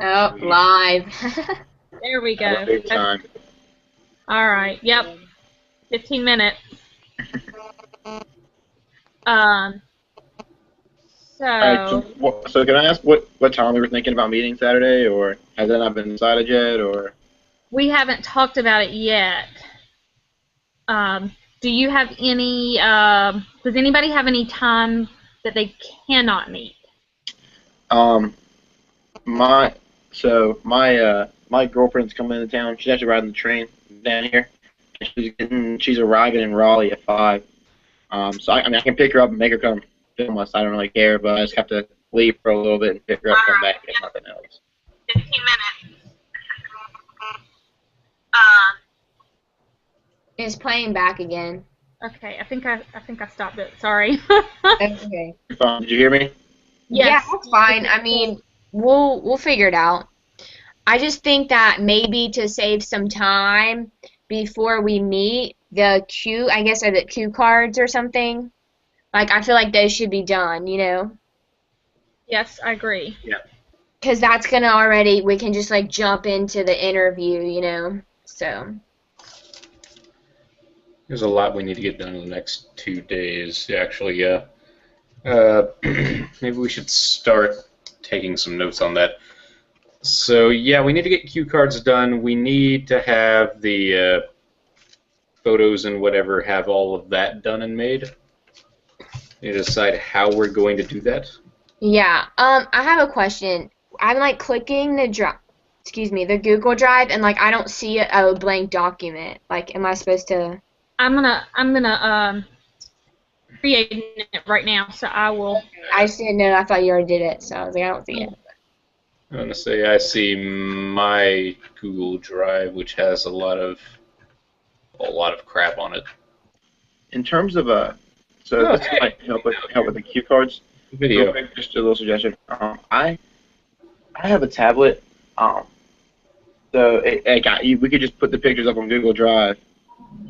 Oh, live. There we Have a go. big time. All right. Yep. 15 minutes. Um. All right. So, So so can I ask what time we were thinking about meeting Saturday, or has that not been decided yet, or? we haven't talked about it yet. Do you have any? Does anybody have any time that they cannot meet? Um, my my girlfriend's coming into town. She's actually riding the train down here. She's arriving in Raleigh at 5. So I mean I can pick her up and make her come film us. I don't really care, but I just have to leave for a little bit and pick her up, come back, if nothing else. 15 minutes. Um. It's playing back again. Okay. I think I stopped it. Sorry. Okay. Did you hear me? Yeah, Yes. that's fine. I mean, we'll figure it out. I just think that maybe to save some time before we meet, I guess are the cue cards or something. Like I feel like those should be done, Yes, I agree. Yeah. because that's gonna we can just like jump into the interview. So, There's a lot we need to get done in the next 2 days, actually. Maybe we should start taking some notes on that. So, yeah, we need to get cue cards done. We need to have the photos and whatever, have all of that done and made. We need to decide how we're going to do that. yeah. I have a question. I'm like clicking the Google Drive, and like I don't see a blank document. Like, am I supposed to? I'm gonna create it right now. So I will. I just didn't know. I thought you already did it, so I was like, I don't see it. I'm going to say I see my Google Drive, which has a lot of crap on it. In terms of so Oh, this hey. might help with the cue cards. Real Video. quick, just a little suggestion. I have a tablet. So we could just put the pictures up on Google Drive,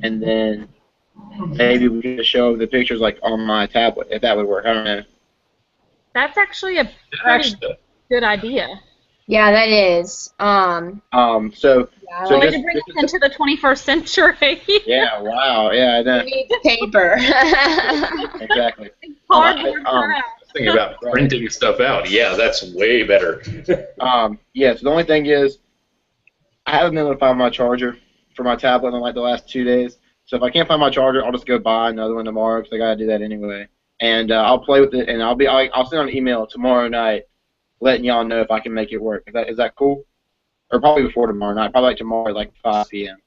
and then maybe we could show the pictures like on my tablet if that would work. I don't know. That's actually a pretty Actually, good idea. Yeah, that is. So Yeah, so Way just, to bring just us into the 21st century. yeah, wow, yeah, I know. we need paper. Exactly. Cardboard Um, crap. thinking about printing stuff out. Yeah, that's way better. yeah. So the only thing is, I haven't been able to find my charger for my tablet in like the last 2 days. So if I can't find my charger, I'll just go buy another one tomorrow because I gotta do that anyway. And I'll play with it, and I'll send an email tomorrow night, letting y'all know if I can make it work. Is that cool? Or probably before tomorrow night, probably like tomorrow, like 5 p.m.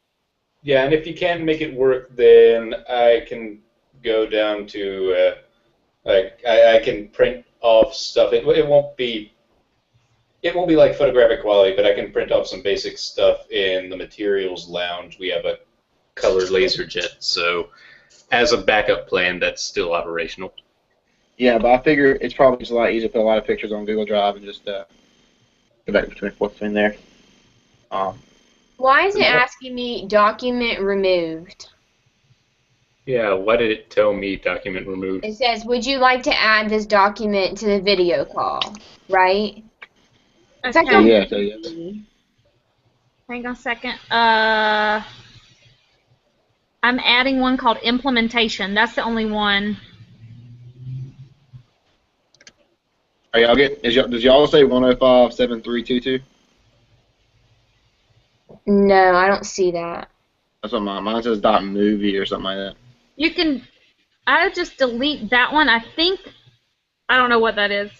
Yeah, and if you can't make it work, then I can go down to I can print off stuff. It won't be like photographic quality, but I can print off some basic stuff in the materials lounge. We have a color laser jet, so as a backup plan, that's still operational. Yeah, but I figure it's probably just a lot easier to put a lot of pictures on Google Drive and just go back between forth between there. Um, Why is it asking me document removed? Yeah, why did it tell me document removed? It says, would you like to add this document to the video call? Right? It's like so Okay. yeah, so yeah. Hang on a second. I'm adding one called implementation. That's the only one. Are y'all does y'all say 1057322? No, I don't see that. That's what mine says dot movie or something like that. You can. I just delete that one. I don't know what that is.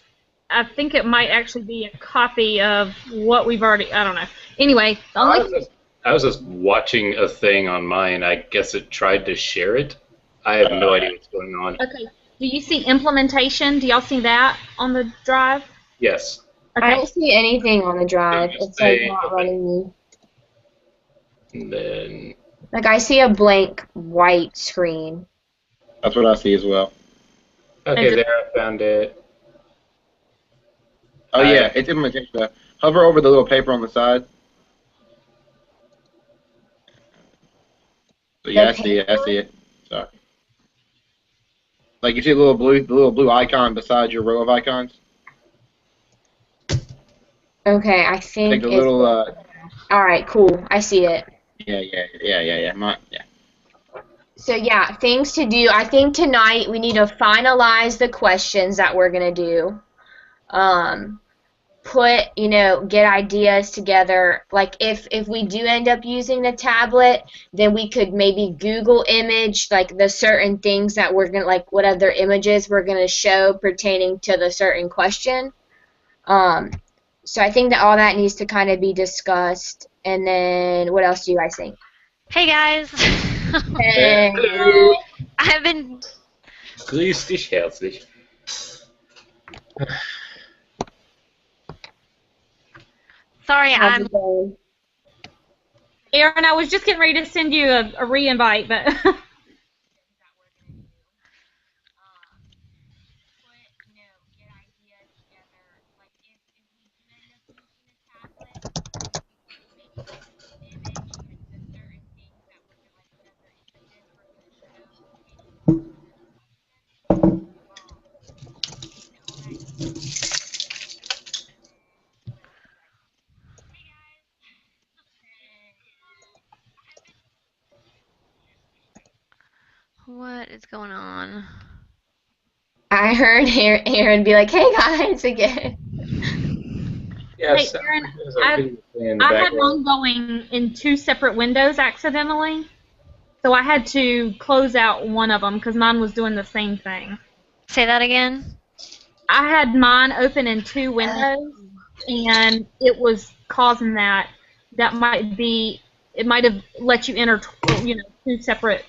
I think it might actually be a copy of what we've already. I don't know. Anyway, the only. I was just watching a thing on mine. I guess it tried to share it. I have no idea what's going on. Okay. Do you see implementation? Do y'all see that on the drive? Yes. I Okay. don't see anything on the drive. It's like not letting me. And then Like I see a blank white screen. That's what I see as well. okay, there I found it. Oh yeah, it's implementation. Hover over the little paper on the side. So yeah, I see it. I see it. Sorry. Like you see the little blue icon beside your row of icons. Okay, I Like think the it's little, all right. Cool. I see it. yeah. Yeah. So yeah, things to do. I think tonight we need to finalize the questions that we're gonna do. Um, get ideas together. Like if we do end up using the tablet, then we could maybe Google image like the certain things that we're gonna like what other images we're gonna show pertaining to the certain question. Um, so I think that all that needs to kind of be discussed. And then what else do you guys think? Hey guys. Hey, Hello. I've been Grüß dich herzlich. sorry. how's it going? Aaron, I was just getting ready to send you a re-invite, but What is going on? I heard Aaron be like, "Hey guys," again. hey, Yes, Aaron, there's a I video playing in the I had background. mine going in two separate windows accidentally, so I had to close out one of them because mine was doing the same thing. Say that again. I had mine open in two windows, and it was causing that. That might be. It might have let you enter, two separate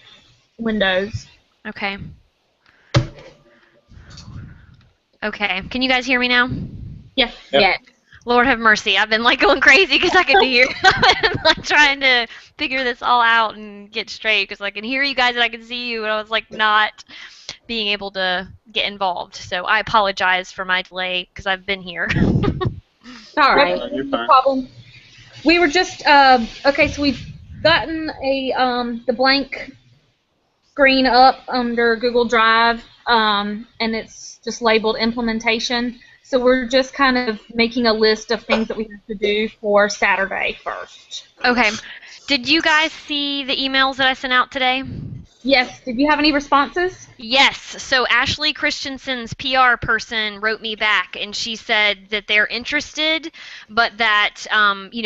windows. Okay. Okay. Can you guys hear me now? Yes. Yep. Yeah. Lord have mercy. I've been like going crazy because I could hear. I'm like trying to figure this all out and get straight because I can hear you guys and I can see you, and I was like not being able to get involved. So I apologize for my delay because I've been here. All Nope, right. You're no fine. problem. We were just okay. So we've gotten a the blank screen up under Google Drive, and it's just labeled implementation. So we're just kind of making a list of things that we have to do for Saturday first. Okay. Did you guys see the emails that I sent out today? Yes. Did you have any responses? Yes. So Ashley Christensen's PR person wrote me back, and she said that they're interested, but that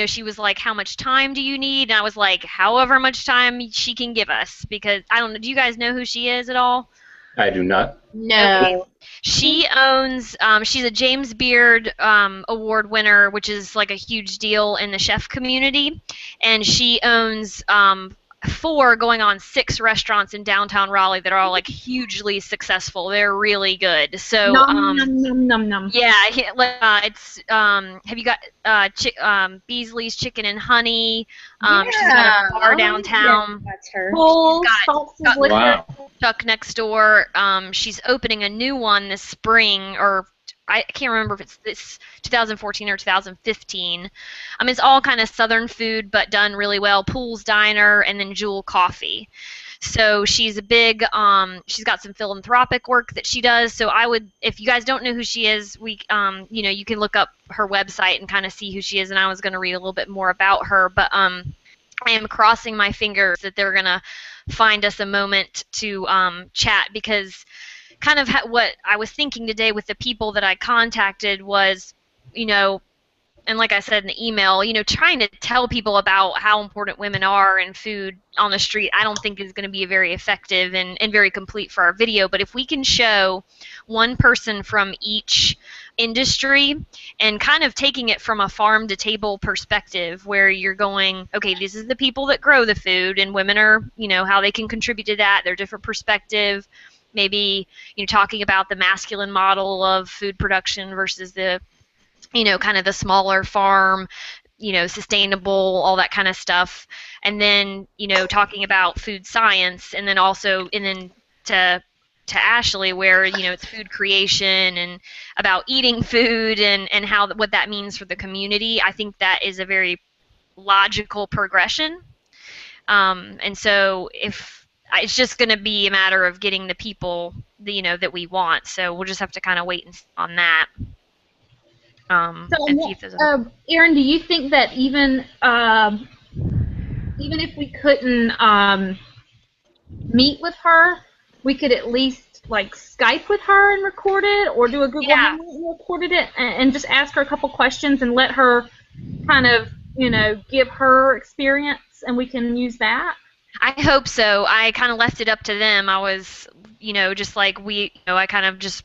she was like, "How much time do you need?" And I was like, "However much time she can give us," because I don't know. Do you guys know who she is at all? I do not. Okay. No. She owns, she's a James Beard Award winner, which is like a huge deal in the chef community. And she owns 4 going on 6 restaurants in downtown Raleigh that are all like hugely successful. They're really good. So, Num num num num num. yeah, it's, have you got Beasley's Chicken and Honey? She's got a bar Yeah, downtown. that's her. Full got- salted liquor. Wow. Chuck next door. She's opening a new one this spring, or I can't remember if it's this 2014 or 2015. It's all kind of Southern food, but done really well. Pool's Diner and then Jewel Coffee. So she's a big. She's got some philanthropic work that she does. So I would, if you guys don't know who she is, you can look up her website and kind of see who she is. And I was going to read a little bit more about her, but I am crossing my fingers that they're gonna find us a moment to chat because kind of what I was thinking today with the people that I contacted was, you know, and like I said in the email, trying to tell people about how important women are in food on the street, I don't think is going to be very effective and very complete for our video. But if we can show one person from each industry and kind of taking it from a farm to table perspective where you're going, okay, this is the people that grow the food and women are, how they can contribute to that, their different perspective. Maybe, talking about the masculine model of food production versus the kind of the smaller farm, sustainable, all that kind of stuff. And then, talking about food science, and then also, and then to Ashley, where it's food creation and about eating food and how what that means for the community. I think that is a very logical progression. And so if it's just going to be a matter of getting the people that we want, so we'll just have to kind of wait on that. So, and see if there's other. Erin, do you think that even if we couldn't meet with her, we could at least like Skype with her and record it, or do a Google Yeah, Hangout and record it, and just ask her a couple questions and let her kind of give her experience, and we can use that. I hope so. I kind of left it up to them. I was, just like I kind of just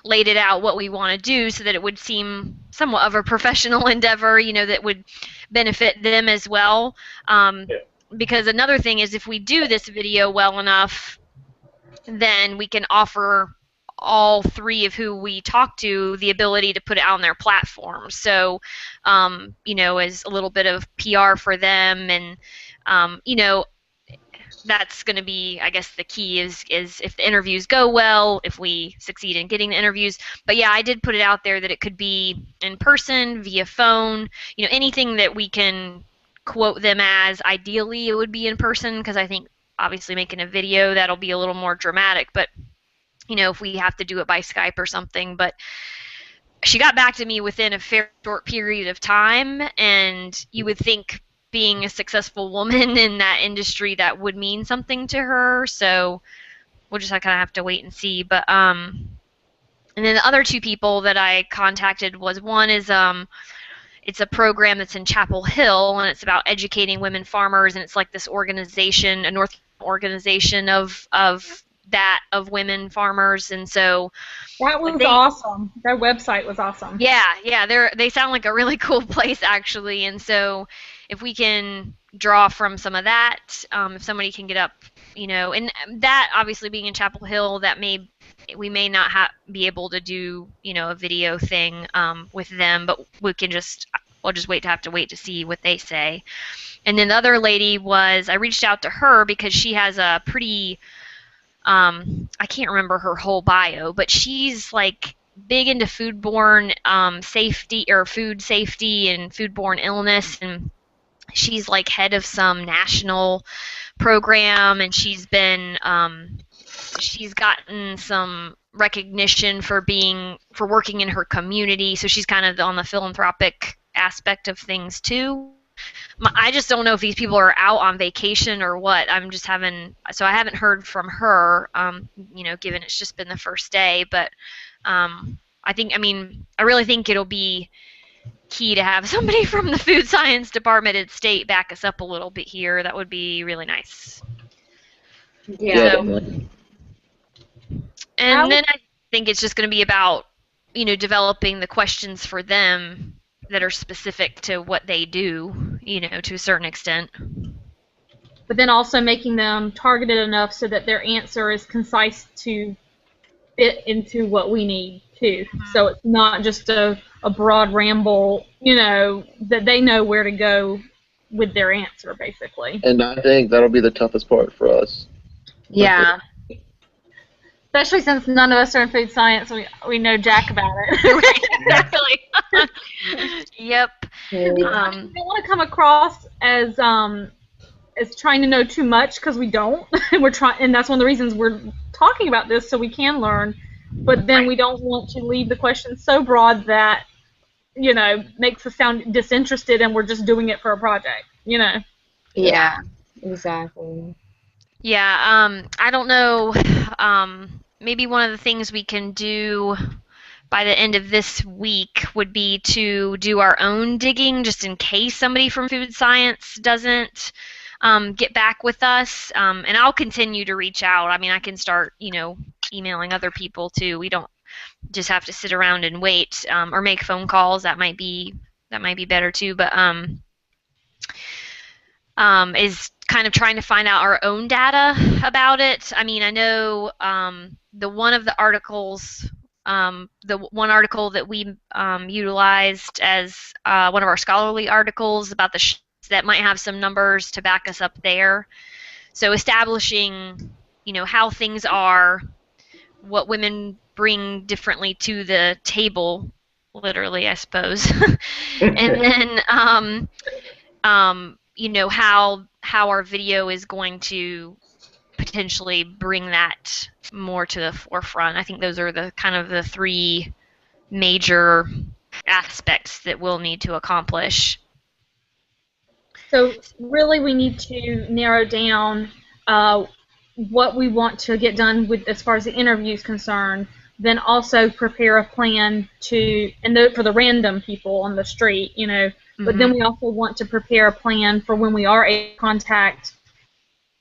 laid it out what we want to do so that it would seem somewhat of a professional endeavor, that would benefit them as well. Yeah. Because another thing is if we do this video well enough, then we can offer all three of who we talk to the ability to put it out on their platform. So, as a little bit of PR for them, and that's going to be, I guess, the key is if the interviews go well, if we succeed in getting the interviews. But yeah, I did put it out there that it could be in person, via phone, anything that we can quote them as. Ideally, it would be in person because I think obviously making a video that'll be a little more dramatic. But if we have to do it by Skype or something. But she got back to me within a fair short period of time, and you would think being a successful woman in that industry that would mean something to her. So we'll just kind of have to wait and see. But and then the other two people that I contacted was one is it's a program that's in Chapel Hill, and it's about educating women farmers, and it's like this organization, a North organization of women farmers, and so That was awesome. Their website was awesome. yeah, they sound like a really cool place actually, and so if we can draw from some of that, if somebody can get up, and that obviously being in Chapel Hill, we may not be able to do a video thing with them, but we'll just have to wait to see what they say. And then the other lady I reached out to her because she has a pretty I can't remember her whole bio, but she's like big into foodborne safety or food safety and foodborne illness, and she's like head of some national program, and she's gotten some recognition for working in her community, so she's kind of on the philanthropic aspect of things too. I just don't know if these people are out on vacation or what. I haven't heard from her, given it's just been the first day. But I really think it'll be key to have somebody from the food science department at state back us up a little bit here. That would be really nice. Yeah. definitely. And then I think it's just going to be about, developing the questions for them that are specific to what they do, to a certain extent. But then also making them targeted enough so that their answer is concise to fit into what we need too. So it's not just a broad ramble, that they know where to go with their answer, basically. And I think that'll be the toughest part for us. Yeah. Especially since none of us are in food science, we know jack about it. Right, exactly. Yep. We don't want to come across as trying to know too much, because we don't. And that's one of the reasons we're talking about this, so we can learn. But then we don't want to leave the question so broad that makes us sound disinterested, and we're just doing it for a project. Yeah. Exactly. Yeah. I don't know. Maybe one of the things we can do by the end of this week would be to do our own digging, just in case somebody from food science doesn't get back with us. And I'll continue to reach out. I mean, I can start, emailing other people too. We don't just have to sit around and wait, or make phone calls. That might be better too. But is kind of trying to find out our own data about it. I mean, I know the one article that we utilized as one of our scholarly articles about that might have some numbers to back us up there. So establishing, how things are, what women bring differently to the table, literally, I suppose, and then how our video is going to potentially bring that more to the forefront. I think those are the kind of the three major aspects that we'll need to accomplish. So really, we need to narrow down what we want to get done with as far as the interview is concerned. Then also prepare a plan for the random people on the street, you know. But then we also want to prepare a plan for when we are able to contact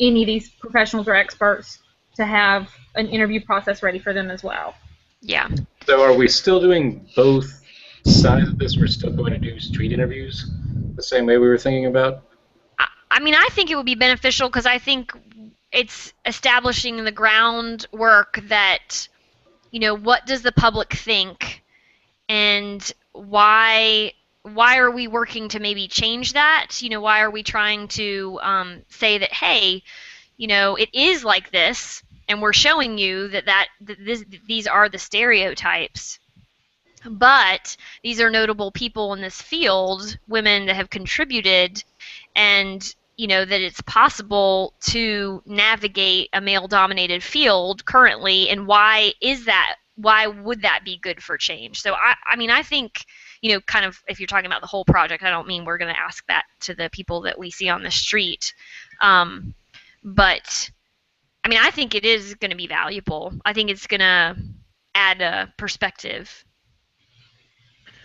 any of these professionals or experts to have an interview process ready for them as well. Yeah. So are we still doing both sides of this? We're still going to do street interviews the same way we were thinking about? I mean, I think it would be beneficial because I think it's establishing the groundwork that, you know, what does the public think, and why are we working to maybe change that? You know, why are we trying to say that, hey, you know, it is like this, and we're showing you that these are the stereotypes. But these are notable people in this field, women that have contributed, and you know that it's possible to navigate a male-dominated field currently, and why would that be good for change? So I mean, I think, you know, kind of, if you're talking about the whole project, I don't mean we're going to ask that to the people that we see on the street, but I mean, I think it is going to be valuable. I think it's going to add a perspective.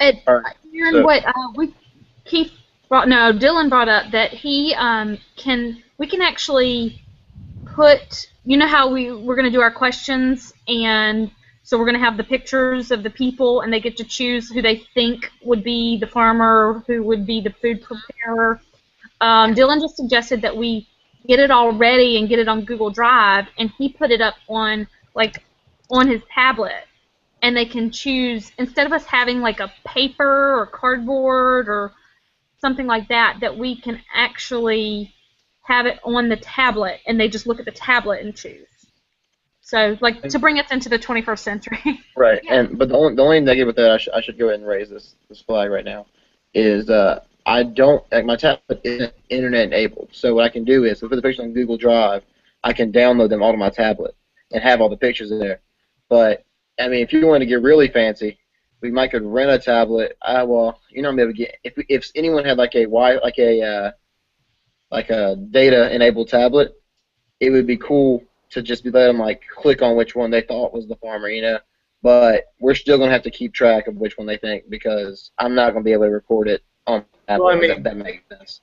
Aaron, So- what Dylan brought up that we can actually put, you know how we're going to do our questions, and so we're going to have the pictures of the people, and they get to choose who they think would be the farmer, who would be the food preparer. Dylan just suggested that we get it all ready and get it on Google Drive, and he put it up on his tablet, and they can choose, instead of us having like a paper or cardboard or something like that, that we can actually have it on the tablet, and they just look at the tablet and choose. So, like, to bring us into the 21st century. Right, but the only negative with that, I should go ahead and raise this flag right now, is I don't, like, my tablet isn't internet enabled. So what I can do is, if I put the pictures on Google Drive, I can download them all to my tablet and have all the pictures in there. But I mean, if you want to get really fancy, we might could rent a tablet. Well, you know, maybe get if anyone had like a data enabled tablet, it would be cool to just let them like click on which one they thought was the farmer, you know. But we're still gonna have to keep track of which one they think, because I'm not gonna be able to record it on tablet. Well, I mean, if that makes sense.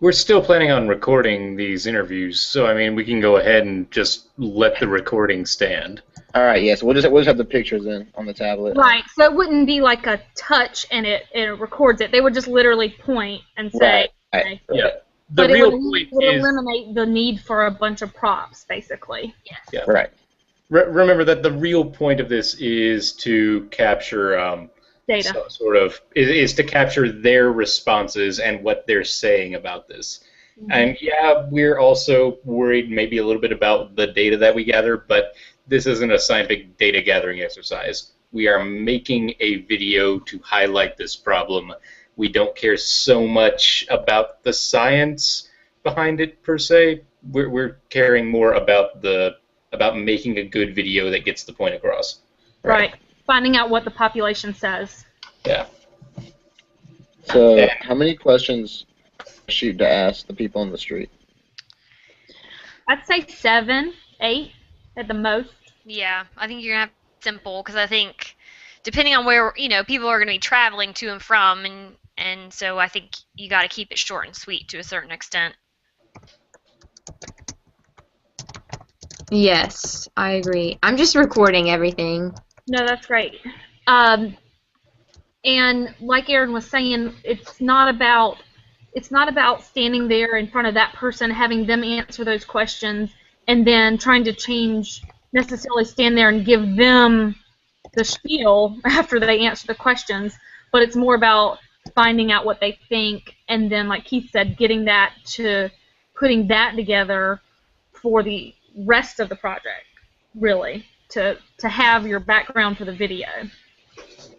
We're still planning on recording these interviews, so I mean, we can go ahead and just let the recording stand. All right, yeah. So we'll just have the pictures in on the tablet. Right. So it wouldn't be like a touch and it records it. They would just literally point and say. Right. Okay. Yeah. But The it real would point is, eliminate the need for a bunch of props, basically. yeah. Right. Remember that the real point of this is to capture Data. sort of is to capture their responses and what they're saying about this. Mm-hmm. And yeah, we're also worried maybe a little bit about the data that we gather, but this isn't a scientific data gathering exercise. We are making a video to highlight this problem. We don't care so much about the science behind it per se. We're caring more about making a good video that gets the point across. Right. Finding out what the population says. Yeah. So, how many questions shoot to ask the people on the street? I'd say 7, 8 at the most. Yeah, I think you're gonna have simple, because I think depending on where, you know, people are gonna be traveling to and from, and so I think you got to keep it short and sweet to a certain extent. Yes, I agree. I'm just recording everything. No, that's great. And like Aaron was saying, it's not about standing there in front of that person, having them answer those questions, and then trying to necessarily stand there and give them the spiel after they answer the questions. But it's more about finding out what they think, and then, like Keith said, putting that together for the rest of the project, really, to have your background for the video.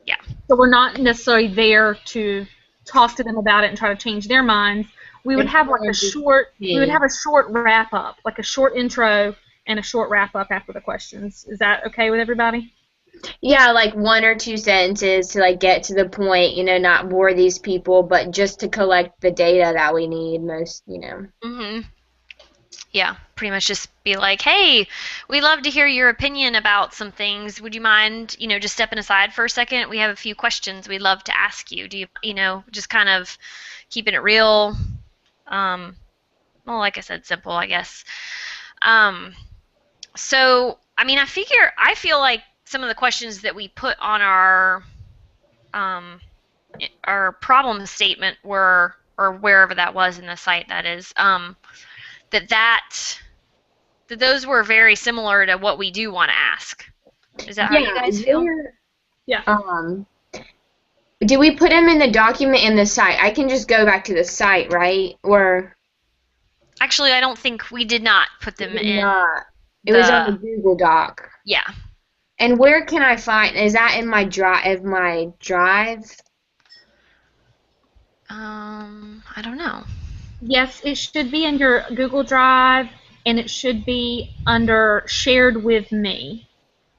Yeah. So we're not necessarily there to talk to them about it and try to change their minds. We would have like a short wrap up, like a short intro and a short wrap up after the questions. Is that okay with everybody? Yeah, like 1 or 2 sentences to like get to the point, not bore these people, but just to collect the data that we need most. Hmm. Yeah, pretty much just be like, hey, we'd love to hear your opinion about some things. Would you mind, just stepping aside for a second? We have a few questions we'd love to ask you. Do you, just kind of keeping it real. Um, well, like I said, simple, I guess. Um, so, I mean, I feel like some of the questions that we put on um, our problem statement were, or wherever that was in the site, that is, that that that those were very similar to what we do want to ask. Is that how you Yeah, guys feel? where Yeah. do we put them in the document in the site? I can just go back to the site, right? Or Actually, I don't think we did not put we them did in not. It was on the the. Google Doc. Yeah. And where can I find? Is that in my drive? I don't know. Yes, it should be in your Google Drive, and it should be under Shared with Me.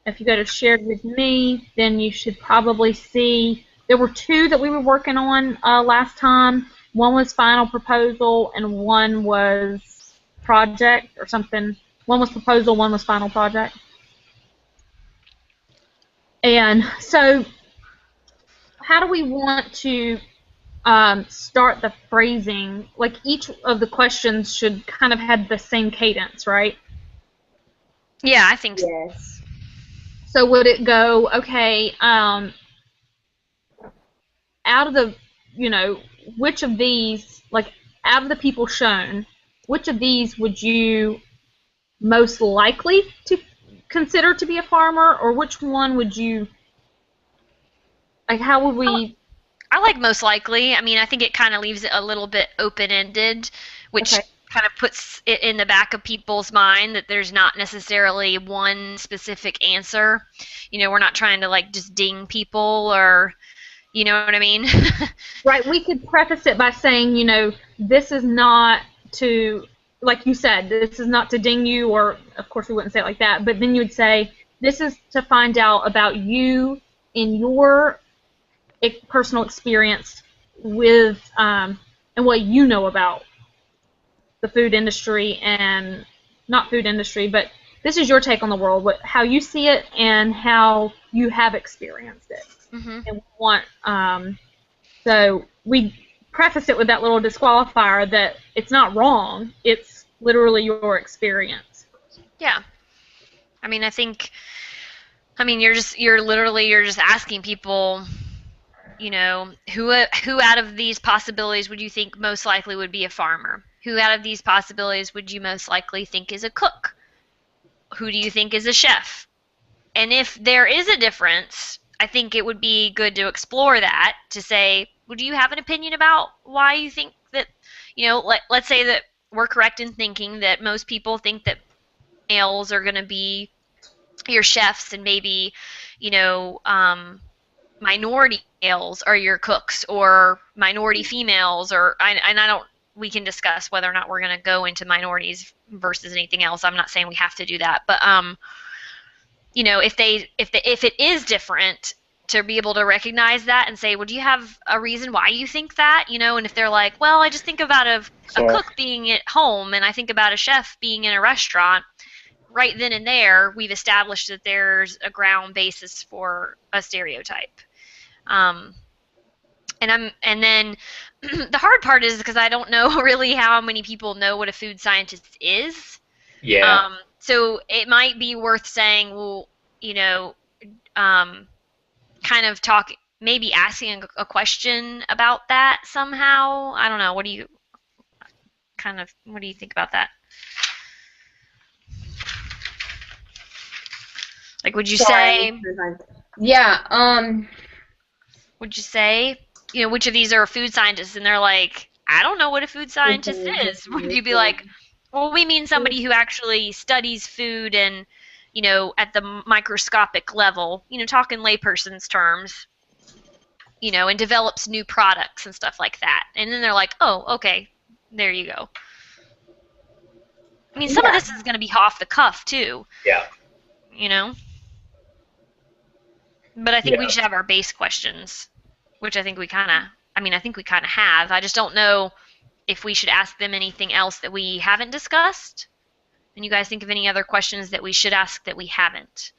If you go to Shared with Me, then you should probably see there were two that we were working on last time. One was Final Proposal, and one was Project or something. One was Proposal, one was Final Project. And so, how do we want to start the phrasing? Like each of the questions should kind of have the same cadence, right? Yeah, I think. Yes. So would it go, okay, out of the, you know, which of these, like out of the people shown, which of these would you most likely to consider to be a farmer, or which one would you, like, how would we, I like most likely. I mean, I think it kind of leaves it a little bit open-ended, which okay, kind of puts it in the back of people's mind that there's not necessarily one specific answer. We're not trying to like just ding people or, you know what I mean? right, we could preface it by saying, this is not to, like you said, this is not to ding you, or of course we wouldn't say it like that, but then you would say, this is to find out about you in your personal experience with, and what you know about the food industry, and not food industry, but this is your take on the world, how you see it and how you have experienced it. Hmm. And we want, so we preface it with that little disqualifier that it's not wrong, it's literally your experience. Yeah. I mean, you're just asking people, who out of these possibilities would you think most likely would be a farmer? Who out of these possibilities would you most likely think is a cook? Who do you think is a chef? And if there is a difference, I think it would be good to explore that to say, well, do you have an opinion about why you think that, let's say that we're correct in thinking that most people think that males are going to be your chefs and maybe, you know, um, minority males are your cooks or minority females and I don't we can discuss whether or not we're going to go into minorities versus anything else. I'm not saying we have to do that, but if it is different, to be able to recognize that and say, well, do you have a reason why you think that? And if they're like, well, I just think about a So cook being at home and I think about a chef being in a restaurant, right then and there, we've established that there's a ground basis for a stereotype. Um, and then the hard part is because I don't know really how many people know what a food scientist is. Yeah. So it might be worth saying, well, you know, um, kind of maybe asking a question about that somehow. I don't know. What do you think about that? Like, Sorry. Yeah, would you say, which of these are food scientists? And they're like, I don't know what a food scientist is. Would you be like, well, we mean somebody who actually studies food and, at the microscopic level, talking layperson's terms, and develops new products and stuff like that. And then they're like, oh, okay, there you go. I mean, some of yeah. this is going to be off the cuff too, Yeah. you know? But I think we Yeah. should have our base questions, which I think we kind of, I think we kind of have. I just don't know if we should ask them anything else that we haven't discussed. And you guys think of any other questions that we should ask that we haven't?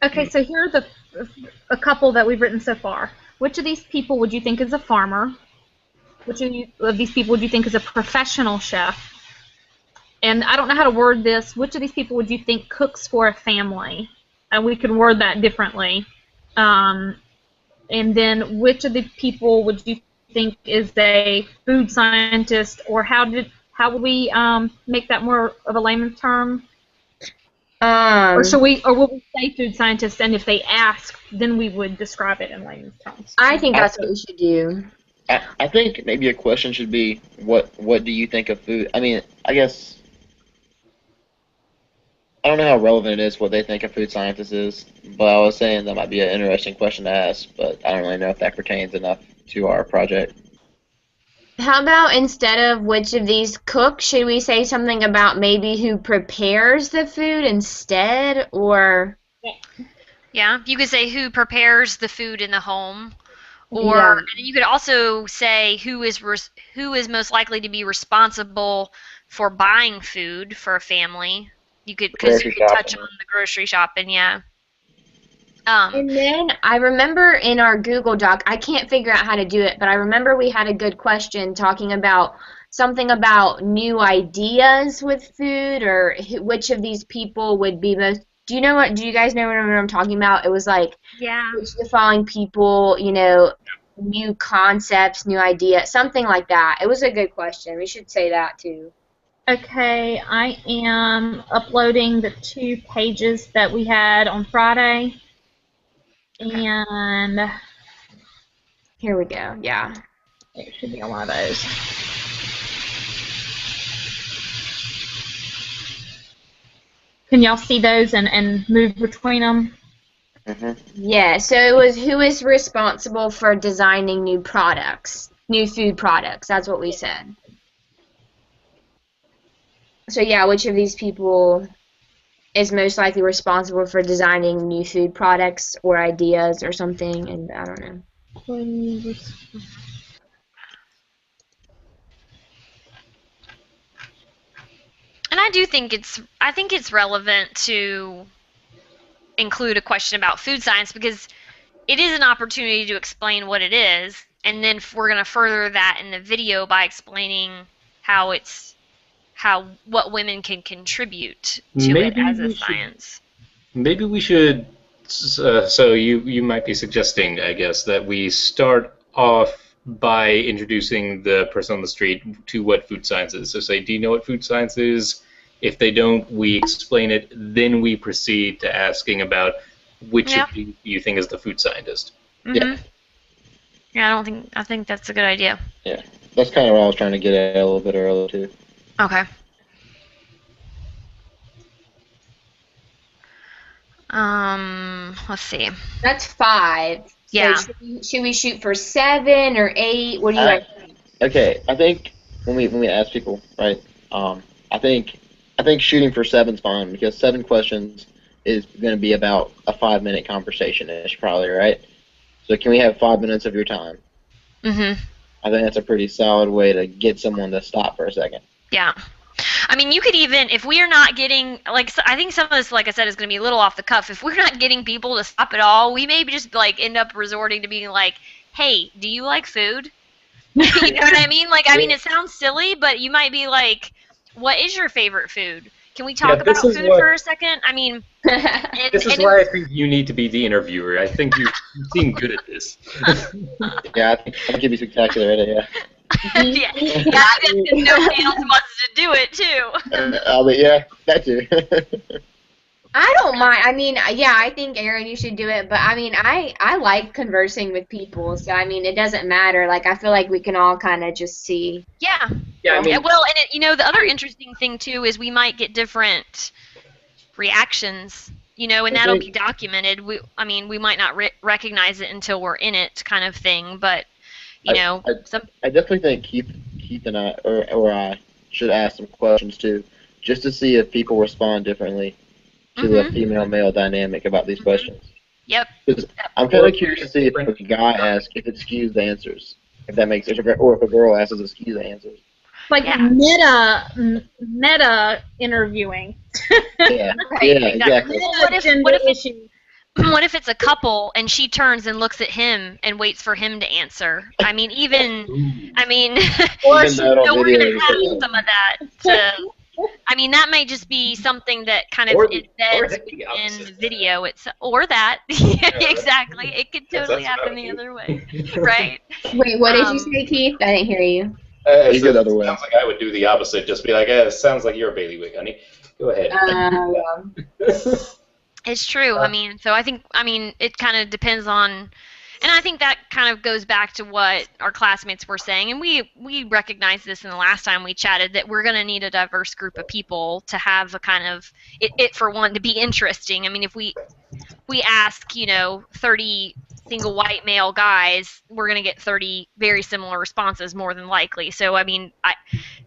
Okay, so here are a couple that we've written so far. Which of these people would you think is a farmer? Which of these people would you think is a professional chef? And I don't know how to word this. Which of these people would you think cooks for a family? And we can word that differently. And then which of the people would you think is a food scientist, or how would we make that more of a layman's term? Or will we say food scientist, and if they ask, then we would describe it in layman's terms? I think that's what we should do. I think maybe a question should be, what do you think of food? I mean, I guess I don't know how relevant it is what they think a food scientist is, but I was saying that might be an interesting question to ask, but I don't really know if that pertains enough to our project. How about instead of which of these cooks, should we say something about maybe who prepares the food instead, or? Yeah, you could say who prepares the food in the home, or Yeah. and you could also say who is most likely to be responsible for buying food for a family. Because you Grocery could touch shopping. on the grocery shopping, yeah. Um, And then I remember in our Google Doc, I can't figure out how to do it, but I remember we had a good question talking about something about new ideas with food, or which of these people would be most. Do you guys know what I'm talking about? It was like, yeah. which of the following people, new concepts, new ideas, something like that. It was a good question. We should say that too. Okay, I am uploading the 2 pages that we had on Friday. And Here we go. Yeah. it should be on one of those. Can y'all see those and move between them? Yeah, so it was who is responsible for designing new products, new food products. That's what we said. So yeah, which of these people is most likely responsible for designing new food products or ideas or something? And I don't know. And I think it's relevant to include a question about food science because it is an opportunity to explain what it is, and then we're going to further that in the video by explaining what women can contribute to it Maybe as a we should- science. Maybe we should. So you might be suggesting, I guess, that we start off by introducing the person on the street to what food science is. So say, do you know what food science is? If they don't, we explain it. Then we proceed to asking about which Yeah. of you think is the food scientist. Mm-hmm. Yeah, I think that's a good idea. Yeah, that's kind of what I was trying to get at a little bit earlier too. Okay. Let's see. That's 5. Yeah. So should we shoot for 7 or 8? What do you guys think? Okay, I think when we ask people, right? I think shooting for 7's fine because 7 questions is going to be about a 5-minute conversation-ish, probably, right? So can we have 5 minutes of your time? Mm-hmm. I think that's a pretty solid way to get someone to stop for a second. Yeah. I mean, you could even, if we are not getting, I think some of this, like I said, is going to be a little off the cuff. If we're not getting people to stop at all, we maybe just, end up resorting to being like, hey, do you like food? You know what I mean? I mean, it sounds silly, but you might be like, what is your favorite food? Can we talk about food for a second? I mean, This is why I think you need to be the interviewer. I think you seem good at this. Yeah, I think you'd be spectacular at it, yeah. yeah, because nobody else wants to do it, too. But yeah, that too. I don't mind. I mean, yeah, I think Aaron, you should do it. But I mean, I like conversing with people, so I mean, it doesn't matter. I feel like we can all kind of just see. Yeah. Yeah, I mean, Well, and the other interesting thing too is we might get different reactions. And that'll be documented. We might not recognize it until we're in it, kind of thing. But I definitely think Keith and I, or I, should ask some questions too, just to see if people respond differently to the female-male dynamic about these questions. Yep. 'Cause Yep. I'm kind of curious to see if a guy asks if it skews the answers, if that makes sense, or if a girl asks if it skews the answers. Like Yeah. meta interviewing. Yeah, Right. yeah, Exactly. exactly. Well, Meta gender what if issue. what if it's a couple and she turns and looks at him and waits for him to answer? I mean, Ooh. Or Even she that on so we're video gonna is have so some of that to. I mean, that might just be something that kind of Or embeds it could be in the opposite. video. Or that. Yeah, Yeah, exactly. It could totally that's what I happen would the do. other way, right? Wait, what did you Um, say, Keith? I didn't hear you. he So said it other way. sounds like I would do the opposite. Just be like, it sounds like you're a bailiwick, honey. Go ahead. Yeah. It's true. I mean, so I mean, it kind of depends on, and I think that kind of goes back to what our classmates were saying, and we recognized this in the last time we chatted that we're going to need a diverse group of people to have a kind of it for one to be interesting. I mean, if we ask, 30 single white male guys, we're going to get 30 very similar responses more than likely. So, I mean,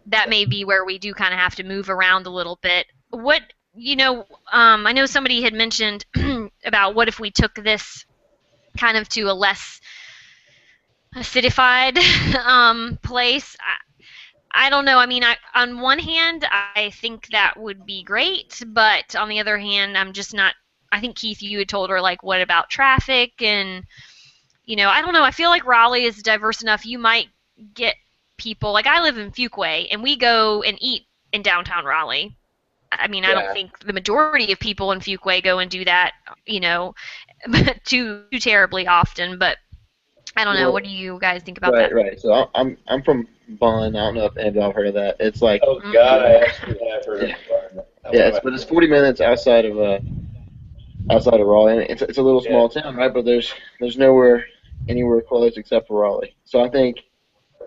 that may be where we do kind of have to move around a little bit. I know somebody had mentioned about what if we took this kind of to a less acidified place. I don't know. I mean, on one hand, I think that would be great, but on the other hand, I'm just not. I think Keith, you had told her like, what about traffic? And I don't know. I feel like Raleigh is diverse enough. You might get people like I live in Fuquay, and we go and eat in downtown Raleigh. I mean, I don't Yeah. think the majority of people in Fuquay go and do that, too terribly often. But I don't know. Well, What do you guys think about right, that? right. So I'm from Bun. I don't know if any of y'all have heard of that. It's like Oh God, I Mm-hmm. actually have heard of yeah, the yeah. one of It's my but it's 40 minutes outside of Raleigh. And it's a little yeah. small town, right? But there's nowhere anywhere close except for Raleigh. So I think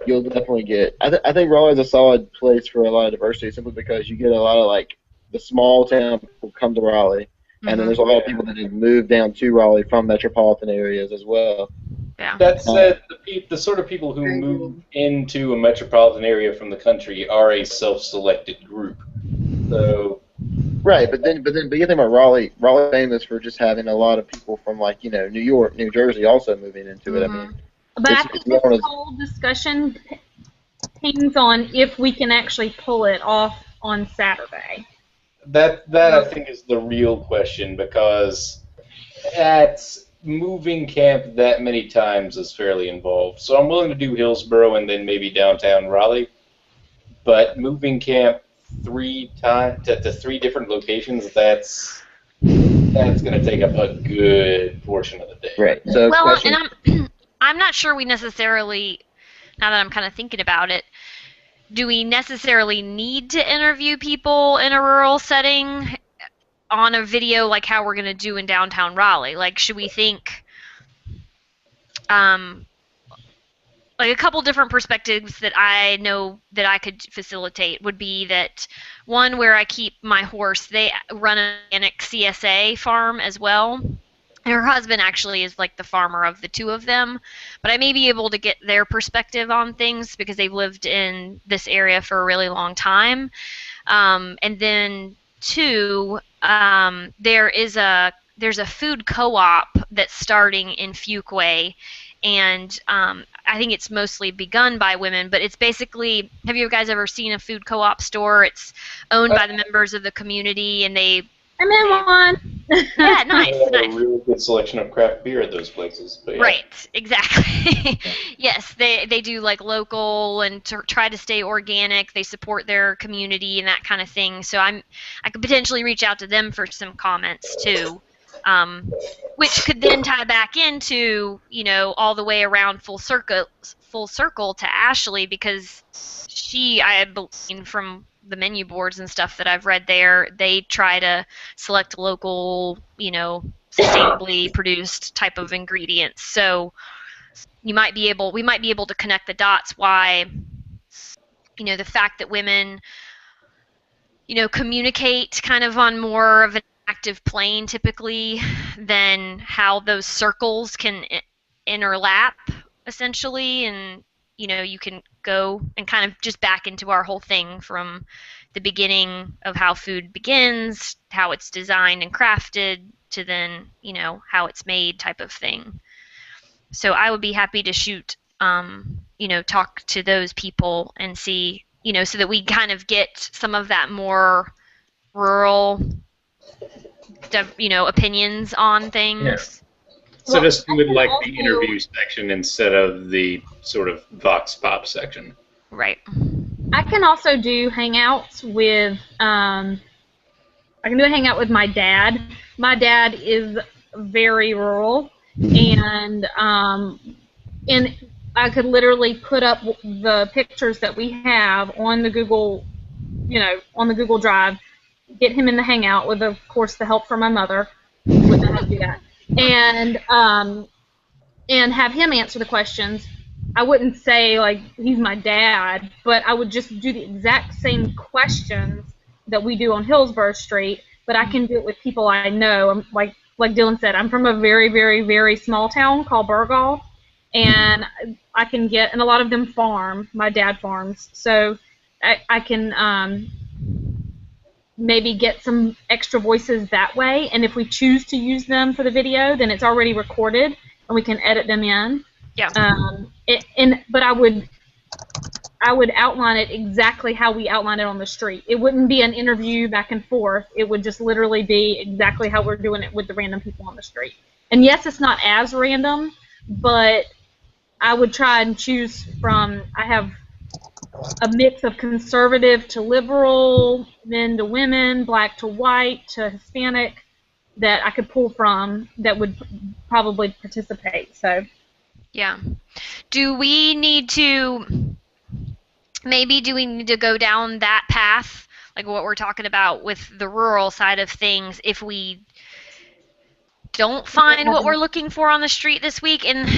you'll definitely get. I think Raleigh is a solid place for a lot of diversity, simply because you get a lot of like the small town people come to Raleigh, and then Mm-hmm. there's a lot of people that have moved down to Raleigh from metropolitan areas as well. Yeah. That Um, said, the sort of people who Very move good. into a metropolitan area from the country are a self-selected group. So right, but you think about Raleigh. Raleigh famous for just having a lot of people from like New York, New Jersey also moving into it. I mean, Mm-hmm. But I think it's this known as whole discussion hangs on if we can actually pull it off on Saturday. that I think is the real question, because at moving camp that many times is fairly involved. So I'm willing to do Hillsboro and then maybe downtown Raleigh, but moving camp 3 times to 3 different locations, that's going to take up a good portion of the day. right. So Well, and question. I'm not sure we necessarily. Now that I'm kind of thinking about it, do we necessarily need to interview people in a rural setting on a video like how we're going to do in downtown Raleigh? Like, should we think, um, like a couple different perspectives that I know that I could facilitate would be that one where I keep my horse, they run an organic CSA farm as well. And her husband actually is like the farmer of the two of them, but I may be able to get their perspective on things because they've lived in this area for a really long time. And then two, there's a food co-op that's starting in Fuquay, and I think it's mostly begun by women, but it's basically, have you guys ever seen a food co-op store? It's owned by the members of the community, and I'm in they one. yeah, They nice, have a nice. really good selection of craft beer at those places. But yeah. Right, exactly. Yes, they do like local and try to stay organic. They support their community and that kind of thing. So I could potentially reach out to them for some comments too, um, which could then tie back into all the way around full circle to Ashley, because I believe from the menu boards and stuff that I've read there, they try to select local, sustainably produced type of ingredients. So we might be able to connect the dots why, the fact that women, communicate kind of on more of an active plane typically, than how those circles can interlap essentially. And you can go and kind of just back into our whole thing from the beginning of how food begins, how it's designed and crafted, to then, how it's made type of thing. So I would be happy to shoot, talk to those people and see, so that we kind of get some of that more rural, opinions on things. So Well, just do it I can like the also interview section instead of the sort of vox pop section. Right. I can also do hangouts with I can do a hangout with my dad. My dad is very rural, and I could literally put up the pictures that we have on the Google, on the Google Drive, get him in the hangout with, of course, the help from my mother. Wouldn't know how to do that, and have him answer the questions. I wouldn't say like he's my dad, but I would just do the exact same questions that we do on Hillsborough Street, but I can do it with people I know. Like Dylan said, I'm from a very, very, very small town called Burgall, and I can get, and a lot of them farm. My dad farms, so I can maybe get some extra voices that way, and if we choose to use them for the video, then it's already recorded, and we can edit them in. Yeah. But I would outline it exactly how we outline it on the street. It wouldn't be an interview back and forth. It would just literally be exactly how we're doing it with the random people on the street. And yes, it's not as random, but I would try and choose from, I have a mix of conservative to liberal, men to women, black to white to Hispanic, that I could pull from that would probably participate. So Yeah. Do we need to go down that path, like what we're talking about with the rural side of things, if we don't find what we're looking for on the street this week? And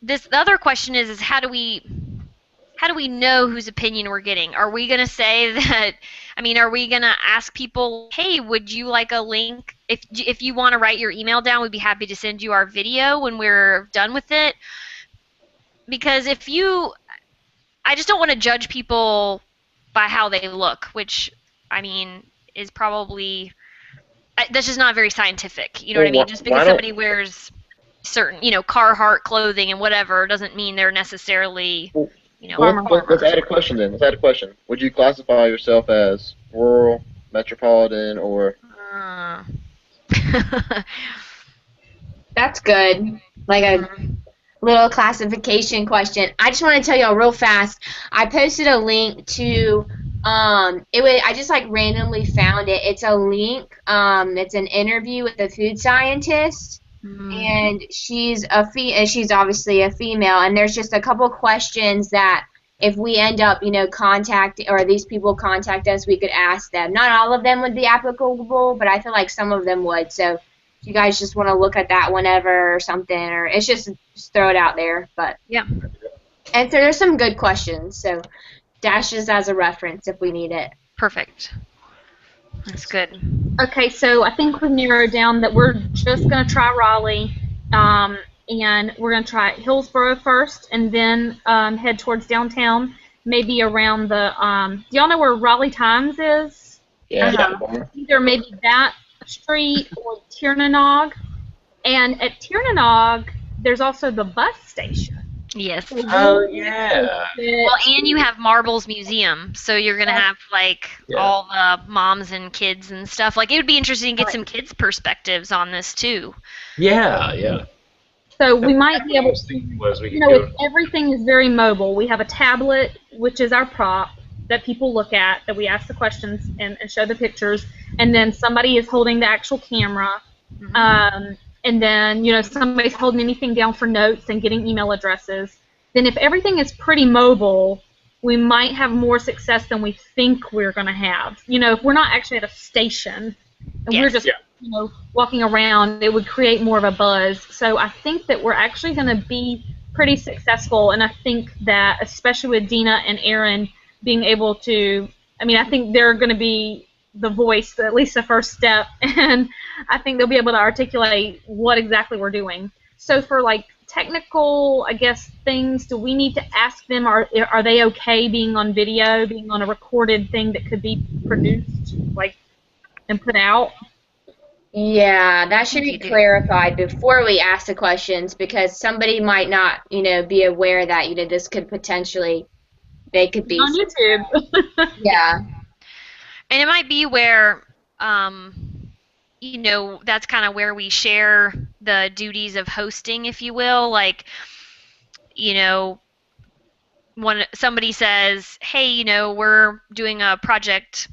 the other question is how do we know whose opinion we're getting? Are we going to say that, are we going to ask people, hey, would you like a link? If you want to write your email down, we'd be happy to send you our video when we're done with it. Because I just don't want to judge people by how they look, which, is probably, that's just not very scientific. You know what I mean? Just because somebody wears certain, Carhartt clothing and whatever doesn't mean they're necessarily, let's add a question then. Let's add a question. Would you classify yourself as rural, metropolitan, or... That's good. Like a little classification question. I just want to tell y'all real fast. I posted a link to I just like randomly found it. It's a link. It's an interview with a food scientist, and she's she's obviously a female. And there's just a couple questions that if we end up, or these people contact us, we could ask them. Not all of them would be applicable, but I feel like some of them would. So if you guys just want to look at that whenever or something, or it's just throw it out there. But yeah. And so there's some good questions. So dash this as a reference if we need it. Perfect. That's good. Okay, so I think we've narrowed down that we're just going to try Raleigh, and we're going to try Hillsborough first, and then head towards downtown, maybe around the, do y'all know where Raleigh Times is? Yeah. Either maybe that street or Tiernanog. And at Tiernanog, there's also the bus station. Yes. So Oh, yeah. Well, and you have Marbles Museum, so you're going to have, all the moms and kids and stuff. Like, it would be interesting to get some kids' perspectives on this, too. Yeah. So we might be able to, everything is very mobile. We have a tablet, which is our prop, that people look at, that we ask the questions and show the pictures, and then somebody is holding the actual camera. And then, somebody's holding anything down for notes and getting email addresses. Then if everything is pretty mobile, we might have more success than we think we're going to have. If we're not actually at a station and we're just, walking around, it would create more of a buzz. So I think that we're actually going to be pretty successful, and I think that, especially with Dina and Aaron being able to, I think they're going to be the voice, at least the first step, and I think they'll be able to articulate what exactly we're doing. So for technical, things, do we need to ask them, are they okay being on video, being on a recorded thing that could be produced, and put out? Yeah, that should think be you do. clarified before we ask the questions because somebody might not, be aware that, this could potentially, they could be, On YouTube. Yeah. yeah. And it might be where, that's kind of where we share the duties of hosting, if you will. Like, you know, when somebody says, hey, we're doing a project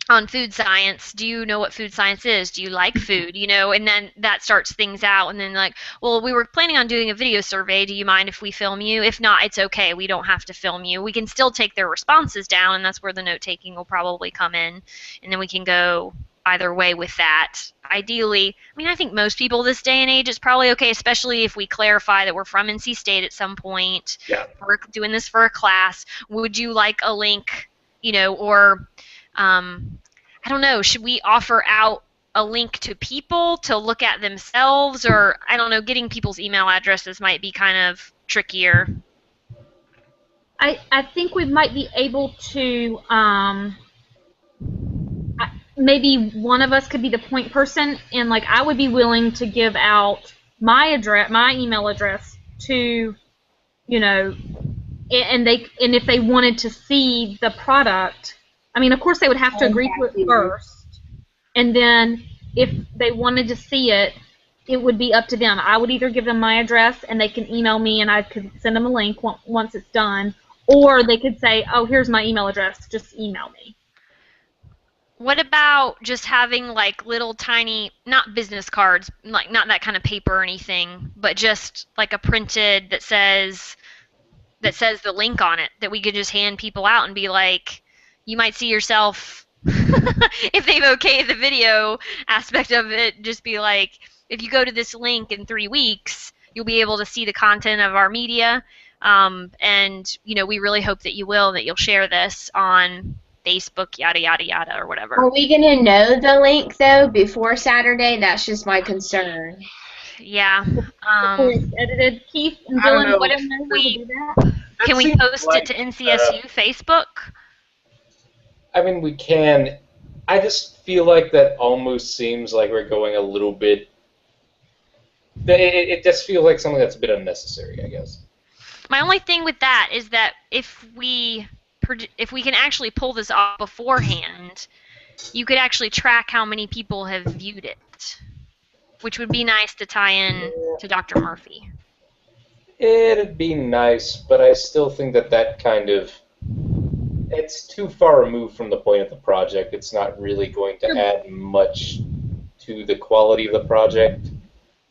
on food science. Do you know what food science is? Do you like food? And then that starts things out. And then, like, well, we were planning on doing a video survey. Do you mind if we film you? If not, it's okay. We don't have to film you. We can still take their responses down, and that's where the note taking will probably come in. And then we can go either way with that. Ideally, I think most people this day and age it's probably okay, especially if we clarify that we're from NC State at some point. Yeah. We're doing this for a class. Would you like a link, or I don't know, should we offer out a link to people to look at themselves? Or, I don't know, getting people's email addresses might be kind of trickier. I think we might be able to, maybe one of us could be the point person, and like I would be willing to give out my email address to, and if they wanted to see the product, of course they would have to agree to it first, and then if they wanted to see it, it would be up to them. I would either give them my address and they can email me and I could send them a link once it's done, or they could say, oh, here's my email address, just email me. What about just having like little tiny, not business cards, like not that kind of paper or anything, but just like a printed that says the link on it that we could just hand people out and be like, you might see yourself if they've okayed the video aspect of it, just be like, if you go to this link in 3 weeks, you'll be able to see the content of our media. And we really hope that you'll share this on Facebook, yada yada yada, or whatever. Are we gonna know the link though before Saturday? That's just my concern. Yeah. Before it's edited, Keith and I don't Dylan, know. what do we do that? Can we seems post like, it to NCSU Facebook? we can. I just feel like that almost seems like we're going a little bit. It just feels like something that's a bit unnecessary, I guess. My only thing with that is that if we can actually pull this off beforehand, you could actually track how many people have viewed it, which would be nice to tie in to Dr. Murphy. It'd be nice, but I still think that kind of it's too far removed from the point of the project. It's not really going to add much to the quality of the project,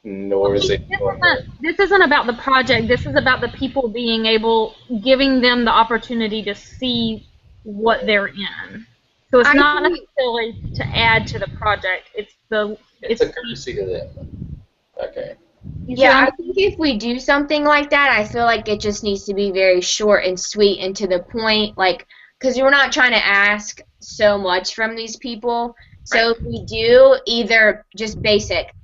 nor is it going to... This isn't about the project. This is about the people giving them the opportunity to see what they're in. So it's not necessarily to add to the project. It's a courtesy to them. Okay. Yeah, I think if we do something like that, I feel like it just needs to be very short and sweet and to the point, like, because we're not trying to ask so much from these people. So if we do, either just basic.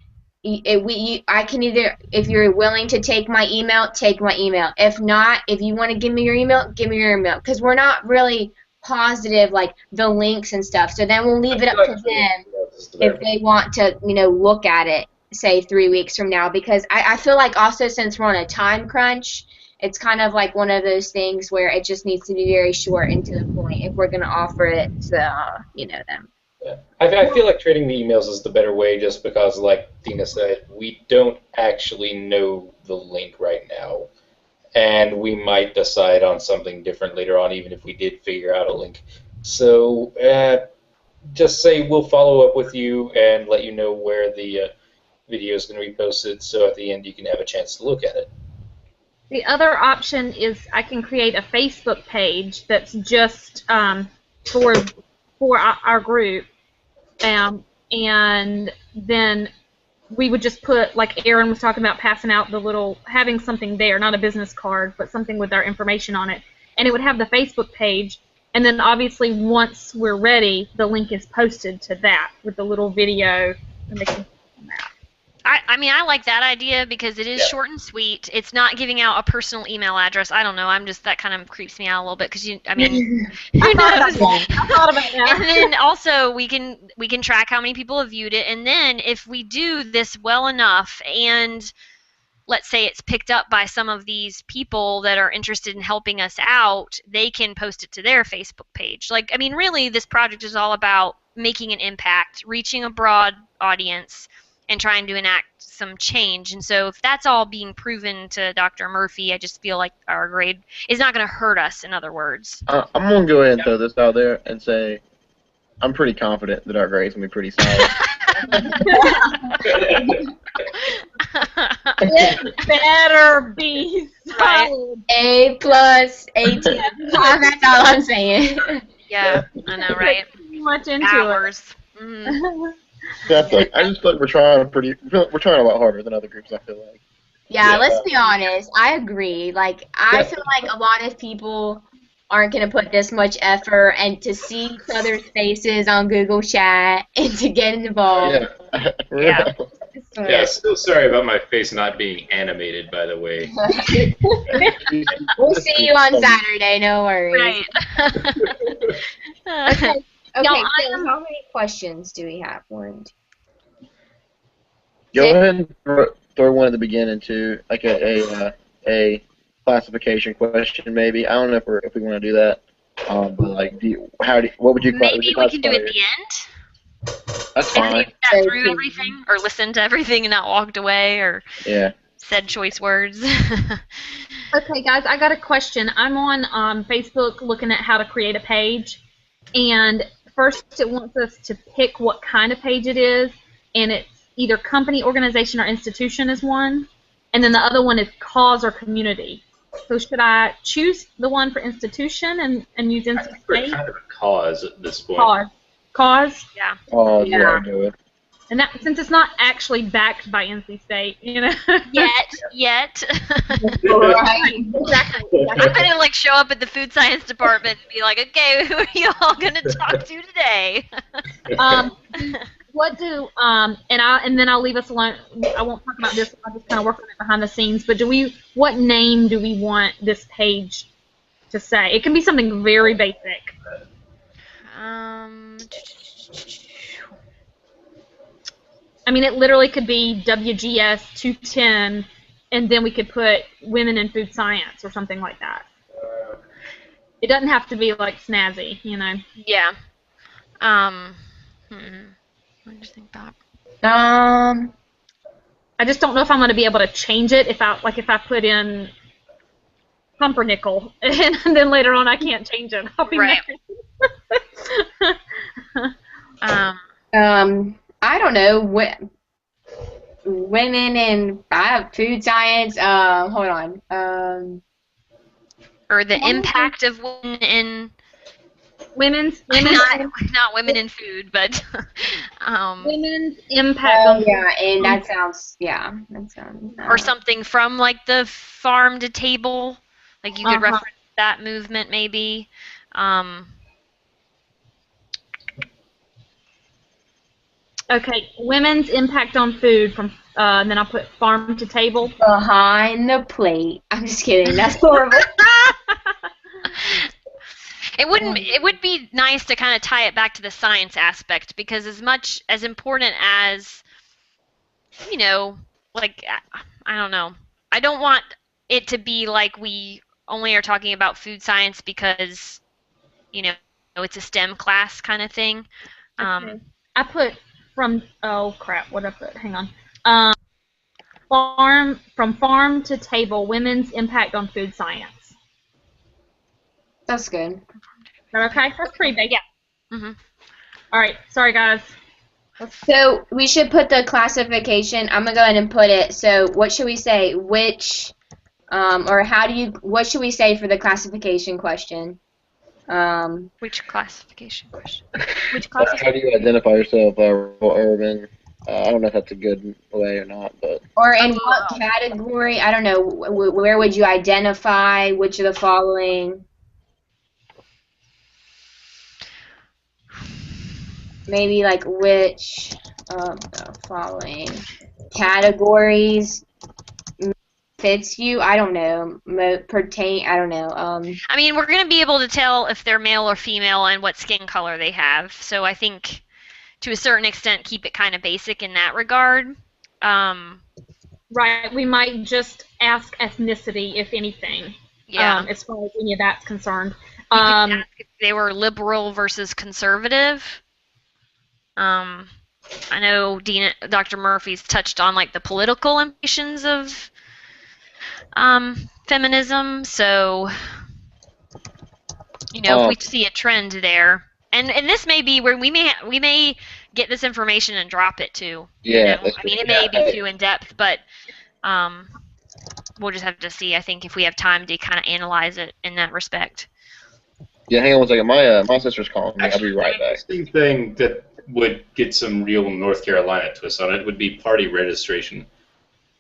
I can either, if you're willing to take my email, take my email. If not, if you want to give me your email, give me your email. Because we're not really positive, like, the links and stuff. So then we'll leave it up to them if they want to, look at it, say 3 weeks from now. Because I feel like also since we're on a time crunch, it's kind of like one of those things where it just needs to be very short and to the point if we're going to offer it to, them. Yeah. I feel like trading the emails is the better way just because, like Dina said, we don't actually know the link right now. And we might decide on something different later on, even if we did figure out a link. So just say we'll follow up with you and let you know where the video is going to be posted, so at the end you can have a chance to look at it. The other option is I can create a Facebook page that's just for our group, and then we would just put, like Aaron was talking about, passing out having something there, not a business card, but something with our information on it, and it would have the Facebook page, and then obviously once we're ready, the link is posted to that with the little video, and they can click on that. I mean, I like that idea because it is Yeah. short and sweet. It's not giving out a personal email address. I don't know. I'm just that kind of creeps me out a little bit because I mean, who I thought about knows? that. I thought about And that. then also we can track how many people have viewed it, and then if we do this well enough, and let's say it's picked up by some of these people that are interested in helping us out, they can post it to their Facebook page. Like, I mean, really, this project is all about making an impact, reaching a broad audience, and trying to enact some change. And so if that's all being proven to Dr. Murphy, I just feel like our grade is not going to hurt us, in other words. I'm gonna go ahead and throw this out there and say I'm pretty confident that our grade's gonna be pretty solid. It better be Right. solid. A plus, 18. That's all I'm saying. Yeah, I know, right? Too much into Hours. Mhm. it. I just feel like we're trying a lot harder than other groups. I feel like. Yeah, Yeah. let's be honest. I agree. Like, I feel like a lot of people aren't going to put this much effort and to see each other's faces on Google Chat and to get involved. Yeah. Yeah. Yeah, still sorry about my face not being animated, by the way. We'll see you on Saturday, no worries. Right. Okay, okay, Y'all, so how many questions do we have? One, two. Go ahead and throw one at the beginning too, like a classification question maybe. I don't know if we want to do that. But like, what would you Maybe we can do classify it at your- the end. That's If fine. we've got through everything, or listened to everything and not walked away, or Yeah. said choice words. Okay, guys, I got a question. I'm on Facebook looking at how to create a page, and first it wants us to pick what kind of page it is, and it's either company, organization, or institution is one, and then the other one is cause or community. So should I choose the one for institution and use I NC think we're State? kind of a cause at this point. Cause? Yeah. Oh Yeah. yeah, I'll do it. And that, since it's not actually backed by NC State, you know. Yet. Right. Exactly. I'm gonna like show up at the food science department and be like, okay, who are you all gonna talk to today? What do and then I'll leave us alone. I won't talk about this. I'll just kind of work on it behind the scenes. But what name do we want this page to say? It can be something very basic. Um. I mean, it literally could be WGS 210, and then we could put Women in Food Science or something like that. It doesn't have to be like snazzy, you know. Yeah. What do you think about? I just don't know if I'm going to be able to change it if I put in pumpernickel and then later on I can't change it. I'll be Right. mad. I don't know. Women in food science. Hold on. Or the impact of women in women's not women in food, but women's impact on Yeah, and that sounds. or something from like the farm to table. Like you could reference that movement maybe. Okay, women's impact on food from and then I'll put farm to table. behind the plate. I'm just kidding. That's horrible. It would be nice to kind of tie it back to the science aspect, because as important as, you know, like, I don't know. I don't want it to be like we only are talking about food science because, you know, it's a STEM class kind of thing. Okay. I put from what did I put? Hang on. From farm to table, women's impact on food science. That's good. Is that okay? That's pretty big. Yeah. Mm-hmm. All right. Sorry, guys. So we should put the classification. I'm gonna go ahead and put it. So what should we say? Which, or how do you? What should we say for the classification question? Which classification question? Which How classification? do you identify yourself, urban? I don't know if that's a good way or not, but Or in what category? I don't know. Where would you identify which of the following? Maybe like which of the following categories fits you. I don't know. Pertain. I don't know. I mean, we're going to be able to tell if they're male or female and what skin color they have. So I think, to a certain extent, keep it kind of basic in that regard. Right. We might just ask ethnicity, if anything. Yeah. As far as any of that's concerned. You could ask if they were liberal versus conservative. I know Dr. Murphy's touched on like the political implications of feminism. So, if we see a trend there, and this may be where we may get this information and drop it too. Yeah. I mean, it may be too in depth, but we'll just have to see. I think if we have time to kind of analyze it in that respect. Yeah, hang on one second. My sister's calling me. Actually, I'll be right back. The interesting thing that would get some real North Carolina twist on it would be party registration.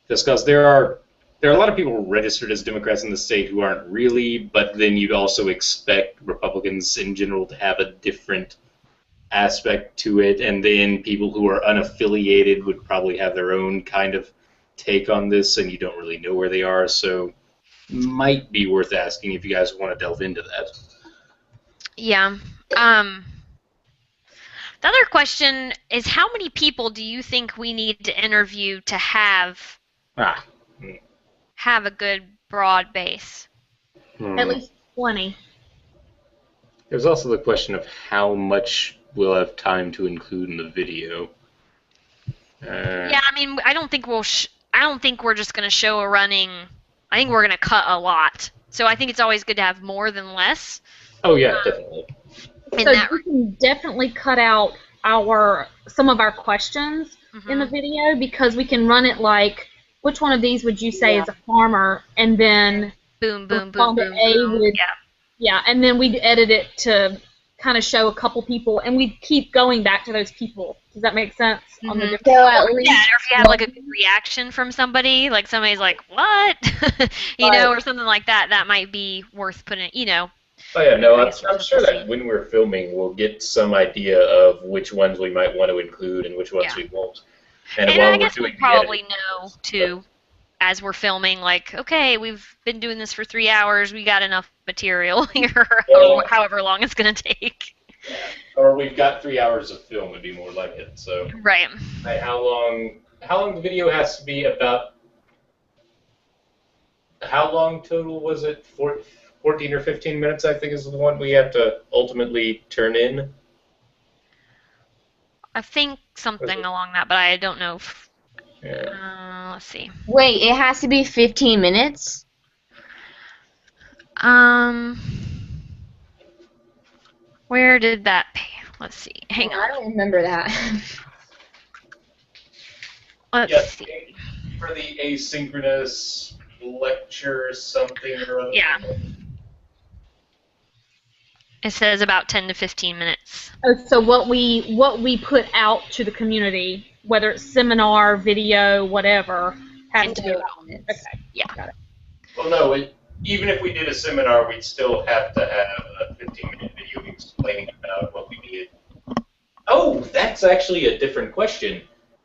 Just because there are a lot of people registered as Democrats in the state who aren't really, but then you'd also expect Republicans in general to have a different aspect to it, and then people who are unaffiliated would probably have their own kind of take on this, and you don't really know where they are, so might be worth asking if you guys want to delve into that. Yeah. The other question is, how many people do you think we need to interview to have a good broad base? At least 20. There's also the question of how much we'll have time to include in the video. Yeah, I mean, I don't think we're just going to show a running. I think we're going to cut a lot. So I think it's always good to have more than less. Oh yeah, definitely. So you can definitely cut out some of our questions in the video, because we can run it like, which one of these would you say is a farmer, and then boom, boom, boom, boom, boom. Yeah, and then we'd edit it to kind of show a couple people, and we'd keep going back to those people. Does that make sense? On the different at least, or if you have like a good reaction from somebody, like somebody's like, what? Or something like that, that might be worth putting, Oh yeah, no, I'm sure that when we're filming, we'll get some idea of which ones we might want to include and which ones we won't. And while I guess we're we'll doing probably know, too, as we're filming, like, okay, we've been doing this for 3 hours, we got enough material here, or however long it's going to take. Yeah. Or we've got 3 hours of film would be more like it. So right. How long the video has to be about? How long total was it? 14 or 15 minutes, I think, is the one we have to ultimately turn in. I think something along that, but I don't know. Let's see. Wait, it has to be 15 minutes? Where did that pay? Let's see. Hang on. I don't remember that. Let's see. For the asynchronous lecture something or other. Yeah. It says about 10 to 15 minutes. So what we put out to the community, whether it's seminar, video, whatever, has to be about minutes. Okay. Yeah. Got it. Well, no, even if we did a seminar, we'd still have to have a 15-minute video explaining about what we did. Oh, that's actually a different question.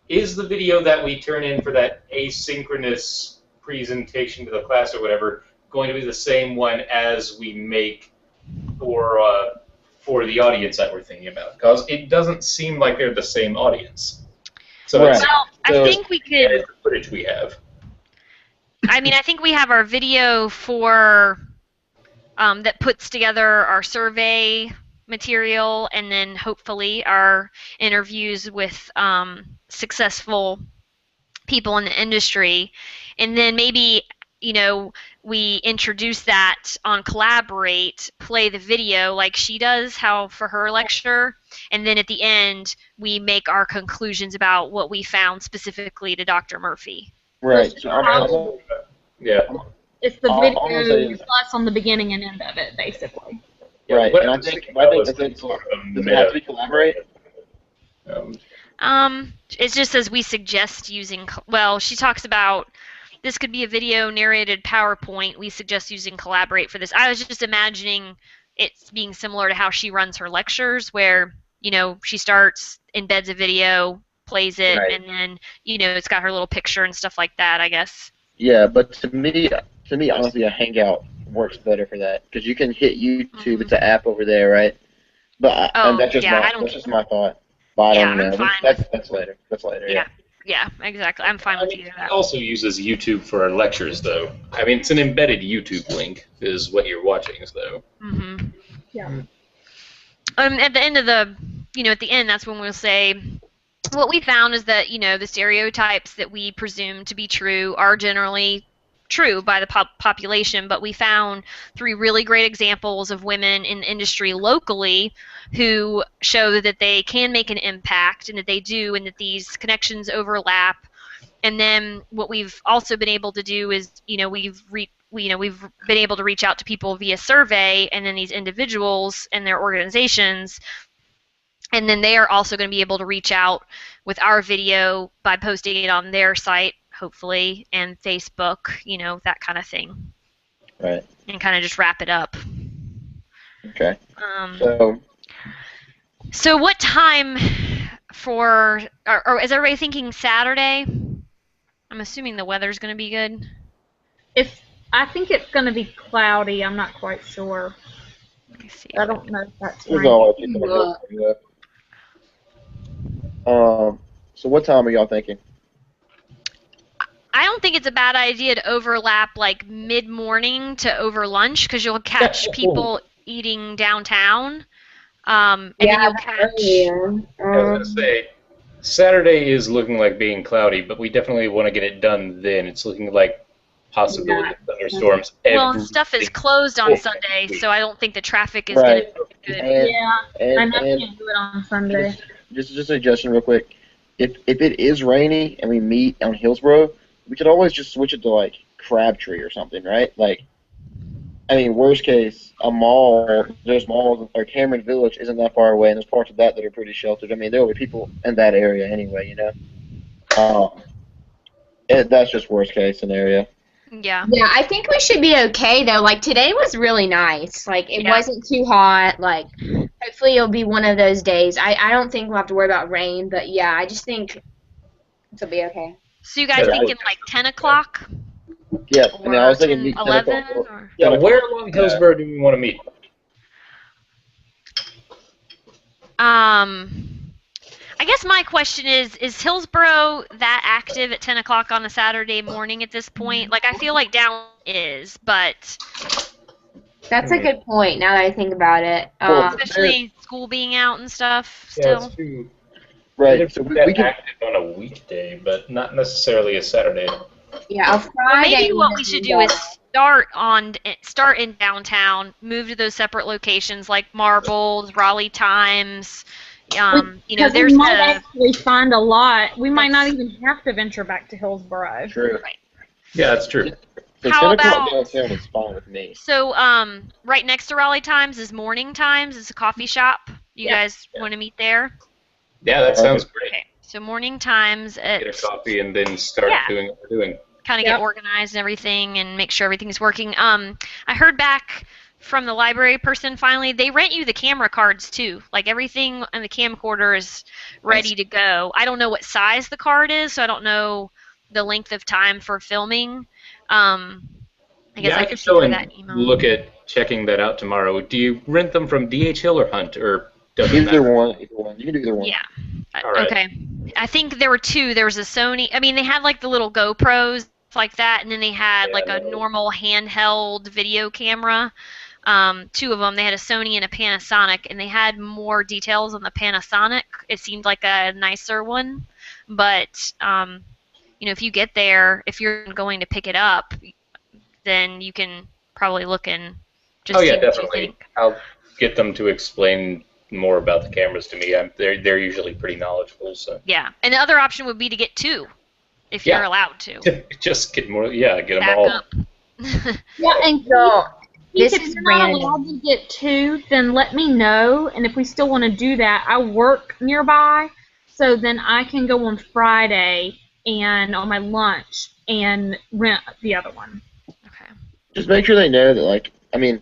Is the video that we turn in for that asynchronous presentation to the class or whatever going to be the same one as we make for the audience that we're thinking about? Because it doesn't seem like they're the same audience. So Right. I think we could. The footage we have. I mean, I think we have our video for that puts together our survey material, and then hopefully our interviews with successful people in the industry, and then maybe we introduce that on Collaborate, play the video like she does for her lecture, and then at the end we make our conclusions about what we found specifically to Dr. Murphy. Right. So Yeah. it's the video plus on the beginning and end of it, basically. Right. And I think does it have to be Collaborate? It just says we suggest using. Well, she talks about this could be a video narrated PowerPoint. We suggest using Collaborate for this. I was just imagining it being similar to how she runs her lectures, where she starts, embeds a video, plays it, Right. and then it's got her little picture and stuff like that, I guess. Yeah, but to me, honestly, a Hangout works better for that because you can hit YouTube. It's an Hmm. app over there, right? And Oh that's just yeah, my I don't. that's just my thought. But I Yeah, don't I'm know. fine That's with. that's later. That's later. Yeah. Yeah, yeah, exactly. I'm fine I with mean, either of he that. also uses YouTube for our lectures, though. I mean, it's an embedded YouTube link, is what you're watching, so. Hmm. Yeah. At the end of at the end, that's when we'll say what we found is that the stereotypes that we presume to be true are generally true by the population, but we found 3 really great examples of women in the industry locally who show that they can make an impact and that they do, and that these connections overlap. And then what we've also been able to do is we've been able to reach out to people via survey, and then these individuals and their organizations, and then they are also going to be able to reach out with our video by posting it on their site, hopefully, and Facebook, that kind of thing, Right. and kind of just wrap it up. Okay. Um, So so what time or is everybody thinking Saturday? I'm assuming the weather's going to be good. I think it's going to be cloudy. I'm not quite sure. Let me see. I don't know if that's there's rain. always people in Hillsborough. So what time are y'all thinking? I don't think it's a bad idea to overlap like mid-morning to over lunch, because you'll catch people eating downtown, and Yeah, then you'll that's catch. earlier. I was going to say, Saturday is looking like being cloudy, but we definitely want to get it done then. It's looking like possibility of thunderstorms Well, every stuff is closed on Sunday, so I don't think the traffic is going Right. to be good. And Yeah, I and know and can't do it on Sunday. just a suggestion real quick. If it is rainy and we meet on Hillsborough, we could always just switch it to like Crabtree or something, right? Like, I mean, worst case, a mall. There's malls or Cameron Village isn't that far away, and there's parts of that are pretty sheltered. I mean, there will be people in that area anyway, you know. Um, that's just worst case scenario. Yeah. Yeah, I think we should be okay though. Like today was really nice. Like it Yeah. wasn't too hot. Like hopefully it'll be one of those days. I don't think we'll have to worry about rain, but yeah, I just think it'll be okay. So you guys Yeah. thinking like 10 o'clock Yeah, I mean, I or was thinking 10, meet 10 11? o'clock. Or? Yeah, 10 where o'clock. along Hillsborough do we want to meet? I guess my question is Hillsborough that active at 10 o'clock on a Saturday morning at this point? Like, I feel like down is, but That's a good point now that I think about it. Well, especially school being out and stuff Yeah, still. it's true. Right. So we That can. active on a weekday, but not necessarily a Saturday. Yeah, a Well, Friday. maybe what we wouldn't should be do is bad. start in downtown, move to those separate locations like Marbles, Raleigh Times. Because There's we might the actually find a lot. We might not Let's- even have to venture back to Hillsborough. True. Yeah, that's true. So How 10 o'clock about- downtown is fine with me. so right next to Raleigh Times is Morning Times. It's a coffee shop. You guys want to meet there? Yeah, that sounds great. Okay. So Morning Times at Get a coffee and then start Yeah. doing what we're doing. kind of Yep. get organized and everything and make sure everything's working. I heard back from the library person finally. They rent you the camera cards too. Like everything on the camcorder is ready to go. I don't know what size the card is, so I don't know the length of time for filming. I guess Yeah, I I could could see go for and that email. look at checking that out tomorrow. Do you rent them from DH Hill or Hunt, or doesn't Either matter? one. Either one. You can do either one. Yeah. All right. Okay. I think there were 2. There was a Sony. I mean, they had like the little GoPros like that, and then they had like a normal handheld video camera. 2 of them. They had a Sony and a Panasonic, and they had more details on the Panasonic. It seemed like a nicer one, but if you get there, if you're going to pick it up, then you can probably look and just Oh see yeah, what you definitely. think. I'll get them to explain more about the cameras to me. They're usually pretty knowledgeable, so Yeah, and the other option would be to get 2, if Yeah. you're allowed to. just get more. Yeah, get them Back all. up. Yeah, and So, Keith, this if is you're not random. allowed to get 2, then let me know. And if we still want to do that, I work nearby, so then I can go on Friday and on my lunch and rent the other one. Okay. Just make sure they know that, like, I mean,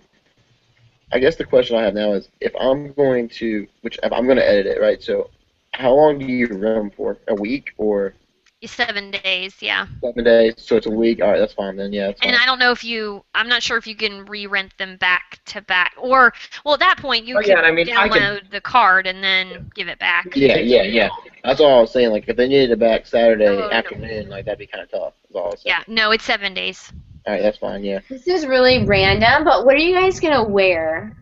I guess the question I have now is if I'm going to, which if I'm going to edit it, right? So how long do you rent them for? A week or 7 days, yeah. 7 days? So it's a week. All right, that's fine then. Yeah, that's And fine. I don't know if I'm not sure if you can re-rent them back to back, or well, at that point you Oh, could yeah, I mean, I can. download the card and then give it back. Yeah. That's all I was saying. Like, if they needed it back Saturday Oh no, afternoon, like that'd be kind of tough. That's all I was saying. yeah, no, it's 7 days. All right, that's fine. Yeah. This is really random, but what are you guys gonna wear?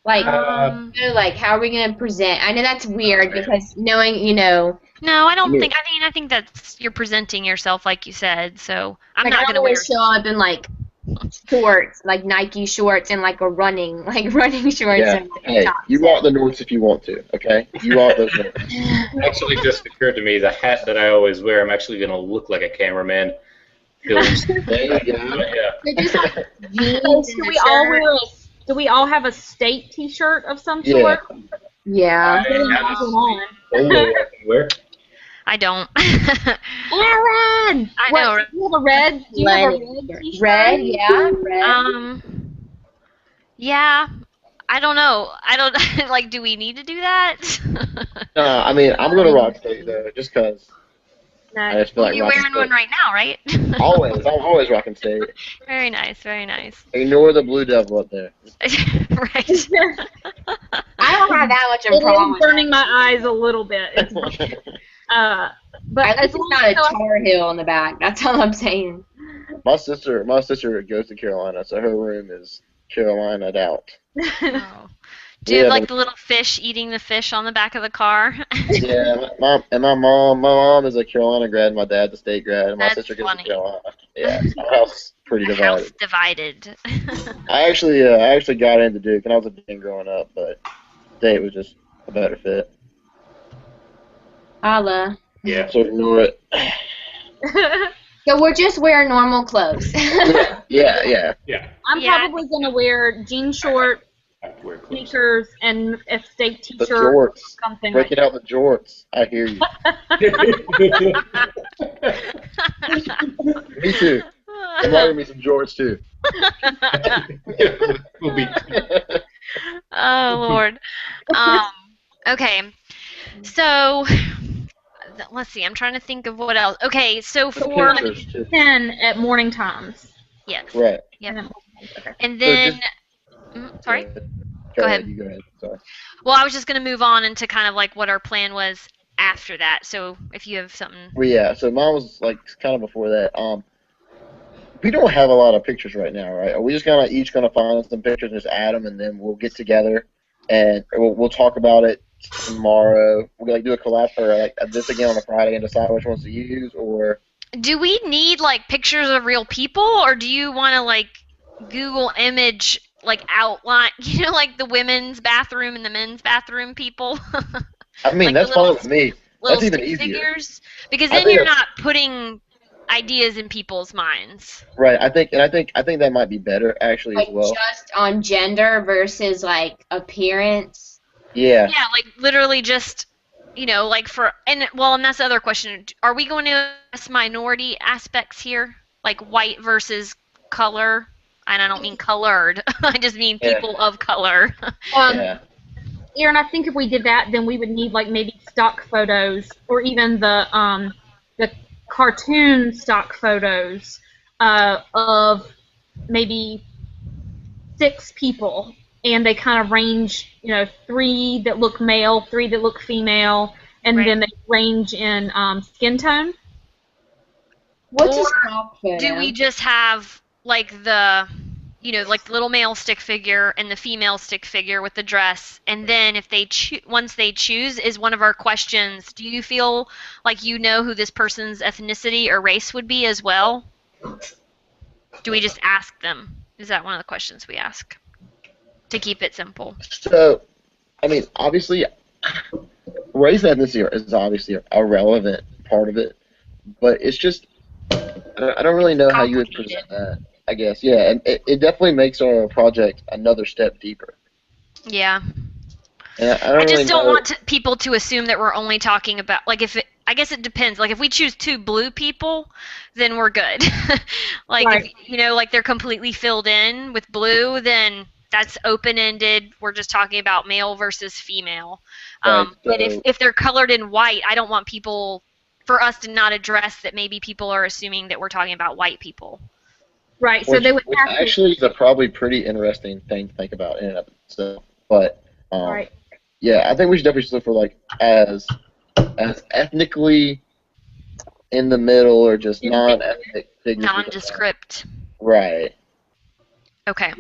Like, Um, like how are we gonna present? I know that's weird man. because knowing, no, I don't Yeah. think. I think that's you're presenting yourself like you said. So I'm like not I gonna don't wear. want to show up in like shorts, like Nike shorts and like running shorts Yeah. and Hey, tops. you walk the Norths if you want to. Okay. You walk those Norths. Actually, just occurred to me the hat that I always wear. I'm actually going to look like a cameraman. Feels, There you go. yeah. So just like jeans So and do a we all shirt. do we all have a state T-shirt of some Yeah. sort? Yeah. I Really have nice a one on. polo I can wear. I don't. Aaron! I What, know. do you have a red? Do you have a Lenny. red T-shirt? Red, yeah, red. Yeah. I don't know. I don't like. Do we need to do that? I mean, I'm gonna rock state though, just cause I No. just feel Well, like you're rocking wearing state. one right now, right? Always, I'm always rocking state. Very nice. Very nice. Ignore the blue devil up there. Right. I don't have that much of a It problem is with burning my eyes a little bit. But At as least it's long not a as Tar Heel on the back. That's all I'm saying. My sister goes to Carolina, so her room is Carolina-ed out. Oh. Do you have Yeah, like the little fish eating the fish on the back of the car? Yeah, my mom is a Carolina grad, and my dad's a state grad, and my That's sister goes funny. to Carolina. Yeah, so our house is pretty A house divided. divided. I actually got into Duke, and I was a dean growing up, but state was just a better fit. Holla. Yeah. So ignore it. So we're just wearing normal clothes. Yeah. Yeah. I'm Yeah. probably gonna wear jean short, I have to wear clothes. sneakers, and a state The T-shirt, jorts. something like Breaking out the jorts. I hear you. Me too. I'm liking me some jorts too. We'll be. Oh Lord. Okay. So let's see. I'm trying to think of what else. Okay. So for Pictures, too. 10 at morning times. yes. Right. Yep. Okay. And So then just- sorry. Go ahead. You go ahead. Sorry. Well, I was just going to move on into kind of like what our plan was after that. So if you have something. Well, yeah. So mine was like kind of before that. We don't have a lot of pictures right now, right? Are we just each gonna find some pictures and just add them, and then we'll get together and we'll talk about it tomorrow? We'll like do a collab or like this again on a Friday and decide which ones to use, or Do we need like pictures of real people, or do you want to like Google image like outline, like the women's bathroom and the men's bathroom people? I mean Like that's the little- fine with me. Little That's even stick easier. figures, because I then think you're that's- not putting ideas in people's minds. Right. I think that might be better actually Like as well. just on gender versus like appearance. Yeah. Yeah, like literally just, like and that's the other question. Are we going to address minority aspects here? Like white versus color? And I don't mean colored. I just mean Yeah. people of color. Yeah. Aaron, I think if we did that, then we would need like maybe stock photos or even the cartoon stock photos of maybe 6 people, and they kind of range, 3 that look male, 3 that look female, and Right. then they range in skin tone. What's a Or stock photo? Do we just have like the little male stick figure and the female stick figure with the dress, and then if they once they choose, is one of our questions, do you feel like you know who this person's ethnicity or race would be as well? Do we just ask them? Is that one of the questions we ask to keep it simple? So, I mean, obviously, race and ethnicity is obviously a relevant part of it, but it's just I don't really know how you would present that. I guess, yeah, and it definitely makes our project another step deeper. Yeah. And I don't I just really don't know. want people to assume that we're only talking about, like, I guess it depends. Like, if we choose 2 blue people, then we're good. Like, Right. if, like they're completely filled in with blue, then that's open-ended. We're just talking about male versus female. Right, But so- if they're colored in white, I don't want for us to not address that maybe people are assuming that we're talking about white people. Right. So Which, they would which have to. actually is a probably pretty interesting thing to think about in and of itself. But Right. yeah, I think we should definitely look for like as ethnically in the middle or just non-ethnic figures. we can find. Nondescript. Right. Okay.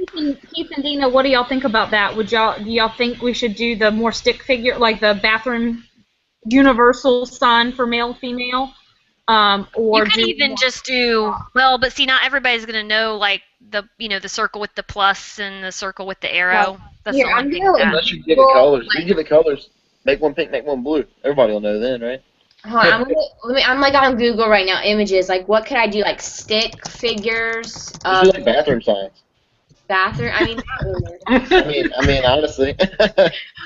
Keith and Dina, what do y'all think about that? Do y'all think we should do the more stick figure, like the bathroom universal sign for male, female? Or You could even just do but see, not everybody's gonna know like the circle with the plus and the circle with the arrow. That's Here, the only I'm thing. gonna With that. Unless you give it colors. You give it colors. Make one pink, make one blue. Everybody will know then, right? Hold on, I'm like on Google right now, images. Like, what could I do? Like, stick figures Just of do like bathroom signs. bathroom. I mean, not really. I mean, honestly.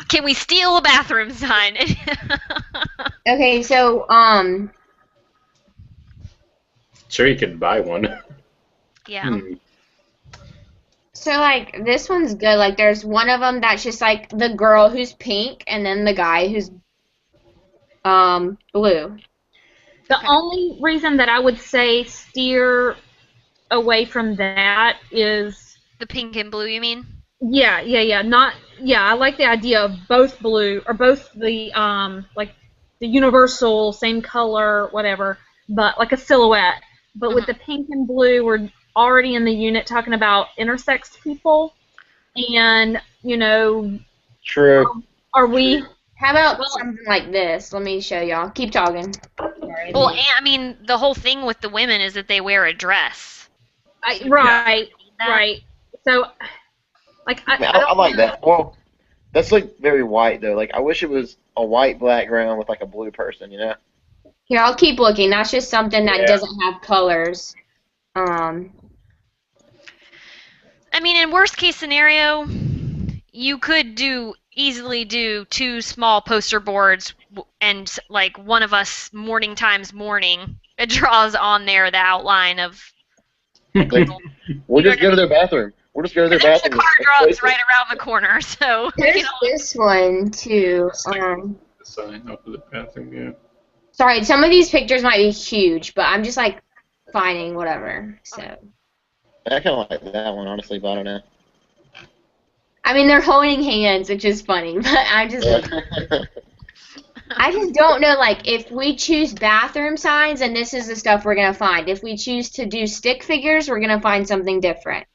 Can we steal a bathroom sign? Okay, so Sure, you could buy one. Yeah. Hmm. so like this one's good. Like, there's one of them that's just like the girl who's pink, and then the guy who's blue. The only reason that I would say steer away from that is The pink and blue, you mean? yeah. I like the idea of both blue or both the like the universal same color whatever, but like a silhouette. But with the pink and blue, we're already in the unit talking about intersex people, and True. are we? How about something like this? Let me show y'all. Keep talking. Sorry. Well, and, I mean, the whole thing with the women is that they wear a dress. Right. That- Right. So, like, I, mean, I I don't like that. Well, that's like very white though. Like I wish it was a white background with like a blue person, you know? Here, I'll keep looking. That's just something that Yeah. doesn't have colors. I mean, in worst case scenario, you could easily do 2 small poster boards and like one of us morning times morning, it draws on there the outline of. Like, we'll just go to their bathroom. We'll just go to their There's the bathroom. car drugs right around the corner, so There's this one too. The sign up of the bathroom, yeah. Sorry, some of these pictures might be huge, but I'm just like finding whatever. So, I kind of like that one, honestly, but I don't know. I mean, they're holding hands, which is funny, but I just don't know. Like, if we choose bathroom signs, and this is the stuff we're gonna find. If we choose to do stick figures, we're gonna find something different.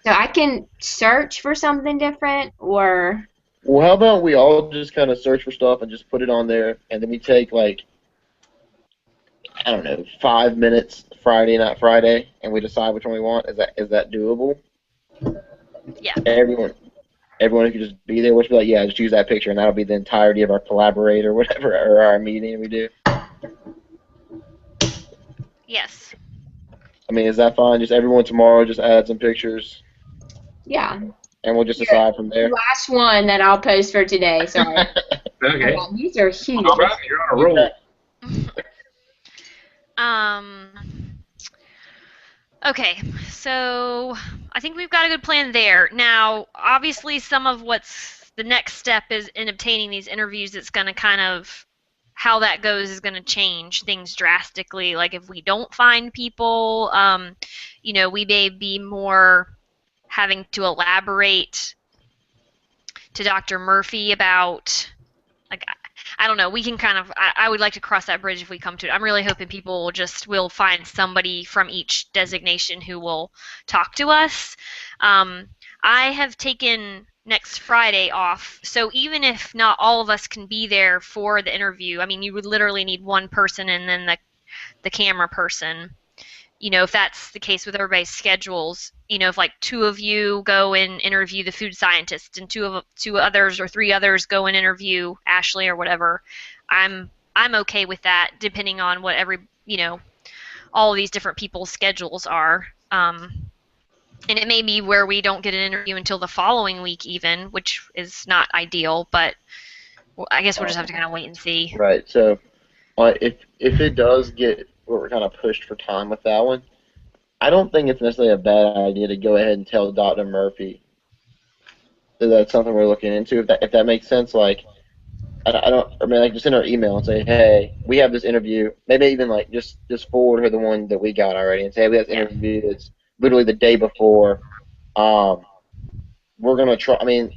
So I can search for something different, or Well, how about we all just kind of search for stuff and just put it on there, and then we take like, I don't know, 5 minutes Friday, not Friday, and we decide which one we want. Is that doable? yeah. Everyone could just be there. We'll just be like, yeah, just use that picture, and that'll be the entirety of our collaborate or whatever, or our meeting we do. Yes. I mean, is that fine? Just everyone tomorrow, just add some pictures, yeah. and we'll just decide from there. Last one that I'll post for today. Sorry. Okay. Oh, these are huge. All right, you're on a roll. Okay, so I think we've got a good plan there. Now, obviously, some of what's the next step is in obtaining these interviews. It's going to kind of how that goes is going to change things drastically. Like if we don't find people, we may be more having to elaborate to Dr. Murphy about, like, I don't know. We can kind of. I would like to cross that bridge if we come to it. I'm really hoping people will find somebody from each designation who will talk to us. I have taken next Friday off, so even if not all of us can be there for the interview, I mean, you would literally need one person and then the camera person. If that's the case with everybody's schedules, if like 2 of you go and interview the food scientist and 2 others or 3 others go and interview Ashley or whatever, I'm okay with that, depending on what all of these different people's schedules are. And it may be where we don't get an interview until the following week even, which is not ideal, but I guess we'll just have to kind of wait and see. Right. So, if it does get where we're kind of pushed for time with that one, I don't think it's necessarily a bad idea to go ahead and tell Dr. Murphy that's something we're looking into. If that makes sense, like I don't. I mean, like just send her an email and say, hey, we have this interview. Maybe even like just forward her the one that we got already and say, hey, we have this Yeah. interview that's literally the day before. Um, we're gonna try. I mean,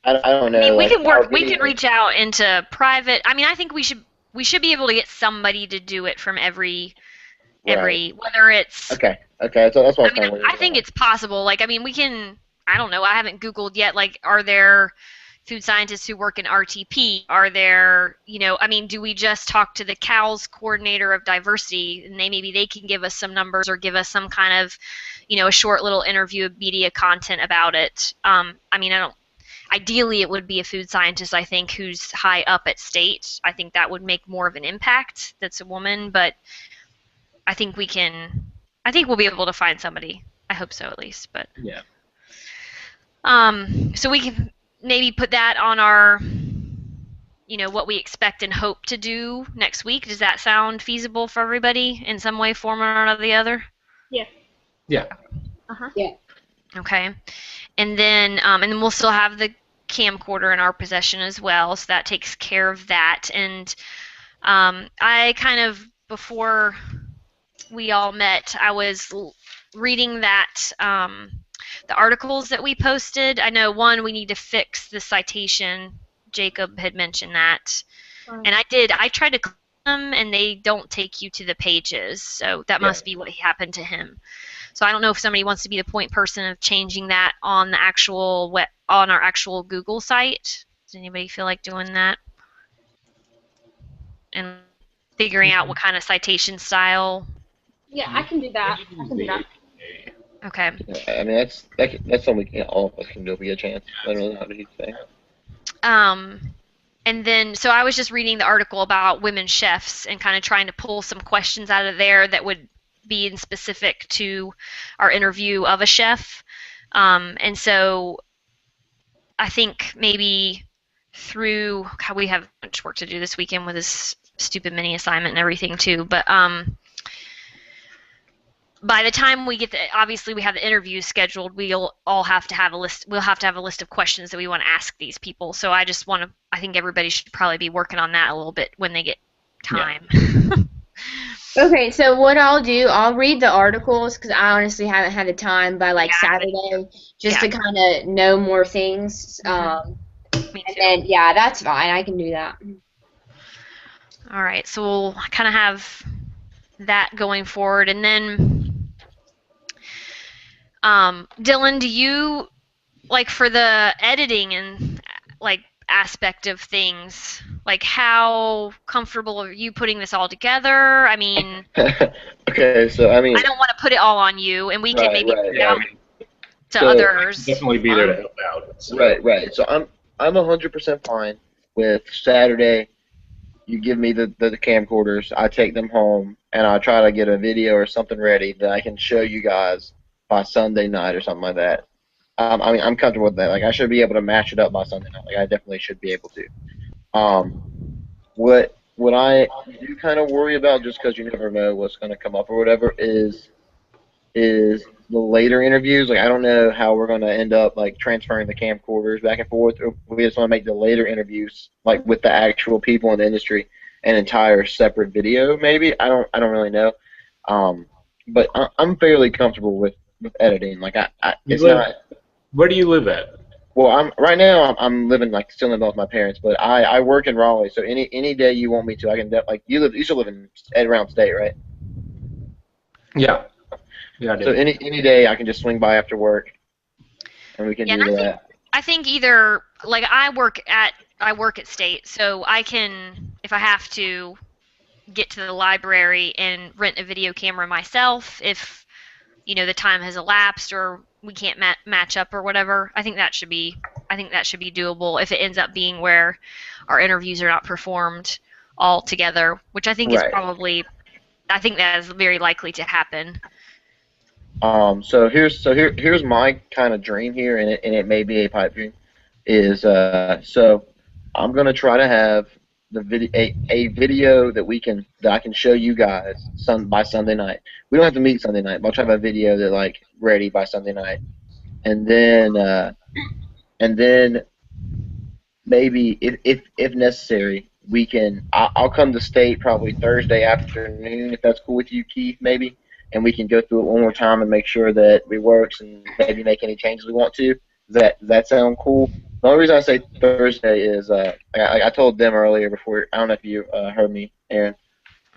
I don't I mean, know, we like can our work. We could video. reach out into private. I mean, I think we should be able to get somebody to do it from Right. whether it's. Okay. So that's what I I was mean, kind of worried I think about. it's possible. Like, I mean, we can. I don't know. I haven't Googled yet. Like, are there food scientists who work in RTP? Are there, I mean, do we just talk to the COWS coordinator of diversity and maybe they can give us some numbers or give us some kind of, a short little interview of media content about it? I mean, I don't. Ideally, it would be a food scientist, I think, who's high up at state. I think that would make more of an impact. That's a woman, but I think we can. I think we'll be able to find somebody. I hope so, at least. But Yeah. so we can maybe put that on our, what we expect and hope to do next week. Does that sound feasible for everybody in some way, form, or the other? Yeah. Yeah. Uh-huh. Yeah. Okay. And then we'll still have the camcorder in our possession as well, so that takes care of that. And I kind of, before we all met, I was reading that the articles that we posted. I know one, we need to fix the citation. Jacob had mentioned that, and I did. I tried to click them, and they don't take you to the pages. So that Yeah. must be what happened to him. So I don't know if somebody wants to be the point person of changing that on the actual on our actual Google site. Does anybody feel like doing that? And figuring out what kind of citation style. Yeah, I can do that. I can do that. Okay. I mean, that's something we can, all of us can do if we get a chance. I don't know how to do thing. Um, and then, so I was just reading the article about women chefs and kind of trying to pull some questions out of there that would be in specific to our interview of a chef. And so I think maybe through, God, we have much work to do this weekend with this stupid mini assignment and everything too, but by the time we get obviously we have the interviews scheduled, we'll have to have a list of questions that we want to ask these people. So I think everybody should probably be working on that a little bit when they get time. Yeah. Okay, so what I'll do, I'll read the articles because I honestly haven't had the time by like Saturday just to kind of know more things. Me And too. then, yeah, that's fine. I can do that. All right, so we'll kind of have that going forward. And then, Dylan, do you, like, for the editing and, like, aspect of things, like, how comfortable are you putting this all together? I mean, Okay, so I mean, I don't want to put it all on you, and we can maybe right. reach out to So, others. Definitely be there to help out. So. Right. So I'm 100% fine with Saturday. You give me the camcorders, I take them home, and I try to get a video or something ready that I can show you guys by Sunday night or something like that. I mean, I'm comfortable with that. Like, I should be able to match it up by Sunday night. Like, I definitely should be able to. What I do kind of worry about, just because you never know what's going to come up or whatever, is the later interviews. Like, I don't know how we're going to end up like transferring the camcorders back and forth. Or we just want to make the later interviews like with the actual people in the industry an entire separate video. Maybe I don't really know. But I'm fairly comfortable with editing. Like it's not. Where do you live at? Well, right now. I'm living like still in with my parents, but I work in Raleigh. So any day you want me to, I can. Like you still live in around state, right? Yeah. Yeah, I do. So any day I can just swing by after work, and we can do that. I think either, like, I work at state, so I can, if I have to, get to the library and rent a video camera myself if the time has elapsed or we can't match up or whatever. I think that should be doable if it ends up being where our interviews are not performed all together, which I think is probably, I think that is very likely to happen. So here's my kind of dream here, and it may be a pipe dream, is so I'm gonna try to have a video that I can show you guys by Sunday night. We don't have to meet Sunday night, but I'll try to have a video that like ready by Sunday night, and then and then maybe if necessary, we can. I'll come to state probably Thursday afternoon if that's cool with you, Keith. Maybe, and we can go through it one more time and make sure that it works and maybe make any changes we want to. Does that sound cool? The only reason I say Thursday is I told them earlier before. I don't know if you heard me, Aaron.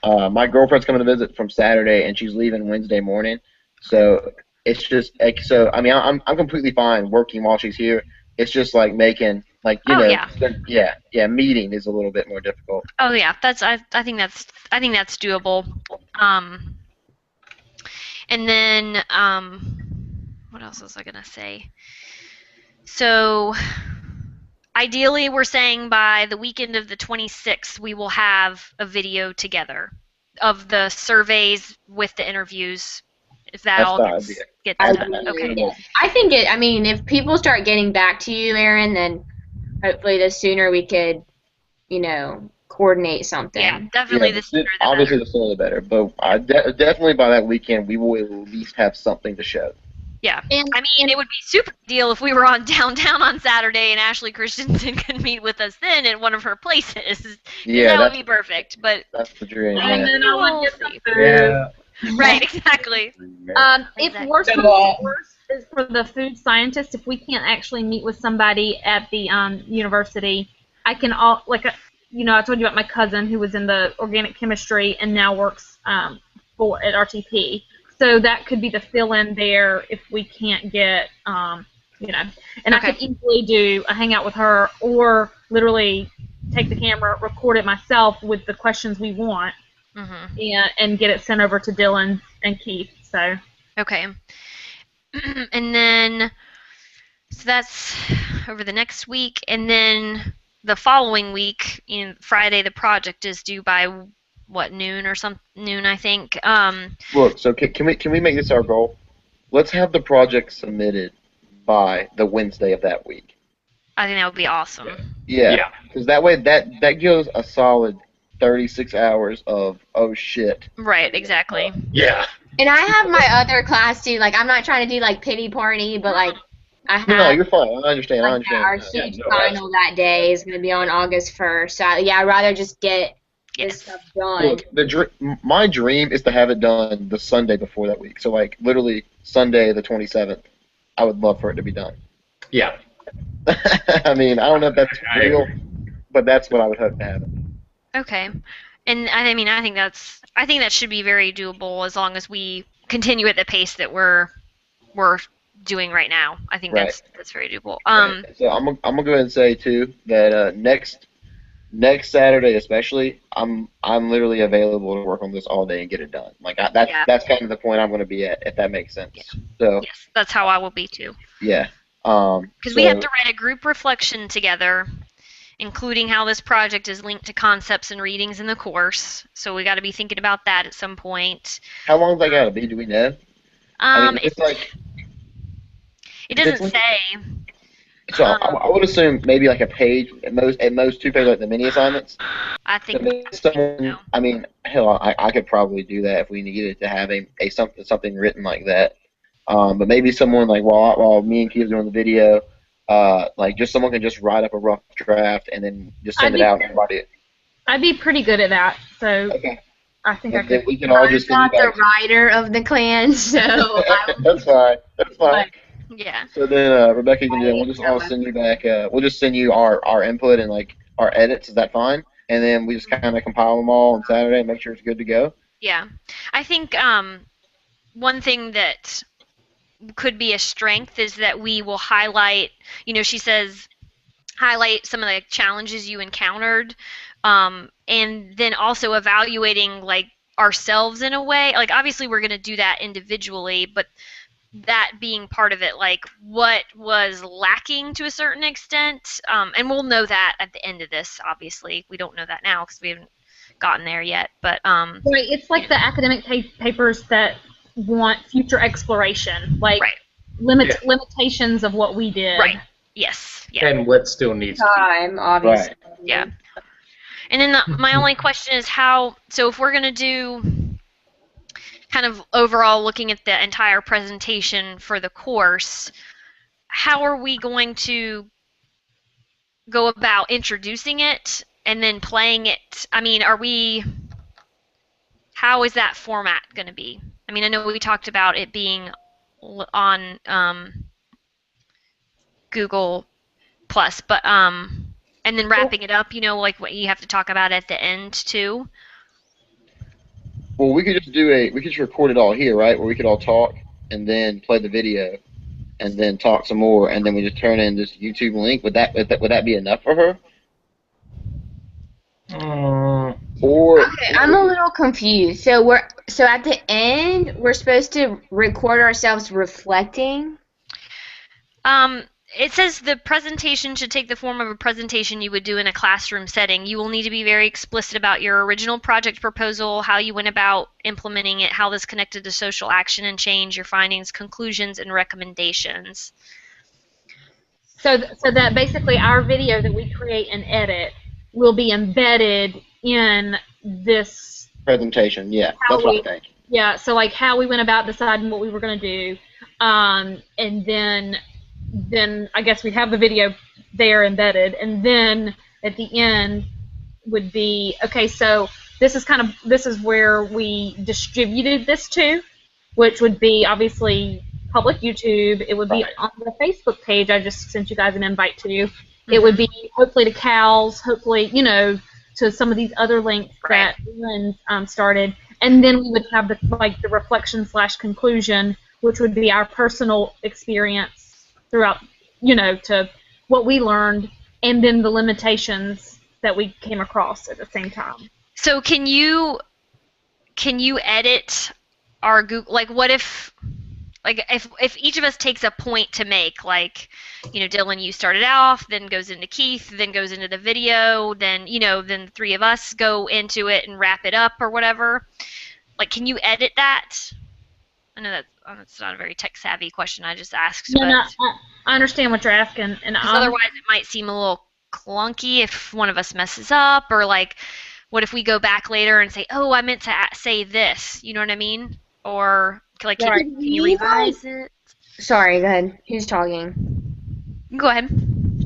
My girlfriend's coming to visit from Saturday, and she's leaving Wednesday morning. So it's just like so. I mean, I'm completely fine working while she's here. It's just like making like Oh yeah. yeah. Meeting is a little bit more difficult. Oh yeah. I think that's doable. Um, and then what else was I gonna say? So ideally, we're saying by the weekend of the 26th, we will have a video together of the surveys with the interviews. If that That's all the idea. gets I done. agree. Okay. I think I mean, if people start getting back to you, Aaron, then hopefully the sooner we could, coordinate Yeah, something. definitely Yeah, the sooner the obviously better. the sooner the better. But definitely by that weekend, we will at least have something to show. Yeah. And I mean, it would be super ideal if we were on downtown on Saturday and Ashley Christensen could meet with us then at one at places. Yeah, That would be perfect. But that's the dream. And Yeah. then I we'll want to get some see. food. Right, exactly. If Exactly. worse comes to worse is for the food scientist, if we can't actually meet with somebody at the university, I can I told you about my cousin who was in the organic chemistry and now works for at RTP. So that could be the fill-in there if we can't get and I Okay. could easily do a hangout with her or literally take the camera, record it myself with the questions we want and get it sent over to Dylan and Keith. So Okay. And then, so that's over the next week. And then the following week, Friday, the project is due by what, noon or noon, I think. Look, so can we make this our goal? Let's have the project submitted by the Wednesday of that week. I think that would be awesome. Yeah, Yeah. because that way that gives a solid 36 hours of oh shit. Right, exactly. Yeah. And I have my other class too. Like, I'm not trying to do like pity party, but like I No, have you're fine. I understand. I like understand. our Yeah. huge no, that's- final that day is going to be on August 1st. So yeah, I'd rather just get this Yes. stuff done. Look, my dream is to have it done the Sunday before that week. So like literally Sunday the 27th. I would love for it to be done. Yeah. I mean, I don't know if that's I real, agree. but that's what I would hope to happen. Okay. And I mean, I think that should be very doable as long as we continue at the pace that we're doing right now. I think Right. that's very doable. Right. So I'm gonna go ahead and say too that next Saturday especially, I'm literally available to work on this all day and get it done. Like Yeah. that's kind of the point I'm going to be at, if that makes sense. Yeah. So Yes, that's how I will be too. yeah, Because we have to write a group reflection together, including how this project is linked to concepts and readings in the course. So we got to be thinking about that at some point. how long does that got to be? Do we know? I mean, it's like It doesn't it's- say. so I would assume maybe like a page at most 2 pages, like the mini assignments. I So think maybe someone, no. I mean, hell, I could probably do that if we needed to have a something written like that. But maybe someone like while me and Keith are doing the video, like just someone can just write up a rough draft and then just send it out and everybody. I'd be pretty good at that. So Okay. I think I And then could. we can all I'm just not the send you writer of the clan, so back. That's fine. That's fine. Yeah. So then Rebecca can do it. We'll just all send you back. We'll just send you our input and like our edits. Is that fine? And then we just kind of compile them all on Saturday and make sure it's good to go. Yeah. I think one thing that could be a strength is that we will highlight, she says, highlight some of the challenges you encountered, and then also evaluating like ourselves in a way. Like obviously we're going to do that individually, but that being part of it, like what was lacking to a certain extent, and we'll know that at the end of this. Obviously, we don't know that now because we haven't gotten there yet. But Right, it's like the academic papers that want future exploration, like Right. limitations of what we did. right, yes, yeah, And what still needs to time, obviously. yeah. And then my only question is how. So if we're gonna do kind of overall looking at the entire presentation for the course, how are we going to go about introducing it and then playing it? I mean, how is that format going to be? I mean, I know we talked about it being on Google Plus, but and then wrapping it up, like what you have to talk about at the end too. Well, we could just record it all here, right? Where we could all talk and then play the video and then talk some more, and then we just turn in this YouTube link. Would that be enough for her? Or Okay, I'm a little confused. So at the end we're supposed to record ourselves reflecting. It says the presentation should take the form of a presentation you would do in a classroom setting. You will need to be very explicit about your original project proposal, how you went about implementing it, how this connected to social action and change, your findings, conclusions, and recommendations. So that basically our video that we create and edit will be embedded in this presentation, yeah, how that's what I we, think. yeah, so like how we went about deciding what we were going to do, and then I guess we have the video there embedded, and then at the end would be, okay, so this is where we distributed this to, which would be obviously public YouTube. It would be Right. on the Facebook page I just sent you guys an invite to. It would be hopefully to CALS, hopefully, to some of these other links that Lynn started. And then we would have the reflection/conclusion, which would be our personal experience throughout, to what we learned, and then the limitations that we came across at the same time. So can you edit our Google, like what if each of us takes a point to make, like, Dylan, you started off, then goes into Keith, then goes into the video, then then the three of us go into it and wrap it up or whatever. Like, can you edit that? I know that's not a very tech savvy question I just asked, Yeah, no, but I understand what you're asking, and otherwise it might seem a little clunky if one of us messes up, or like, what if we go back later and say, oh, I meant to say this, you know what I mean? Or like, can you revise it? Sorry, go ahead. Who's talking? Go ahead.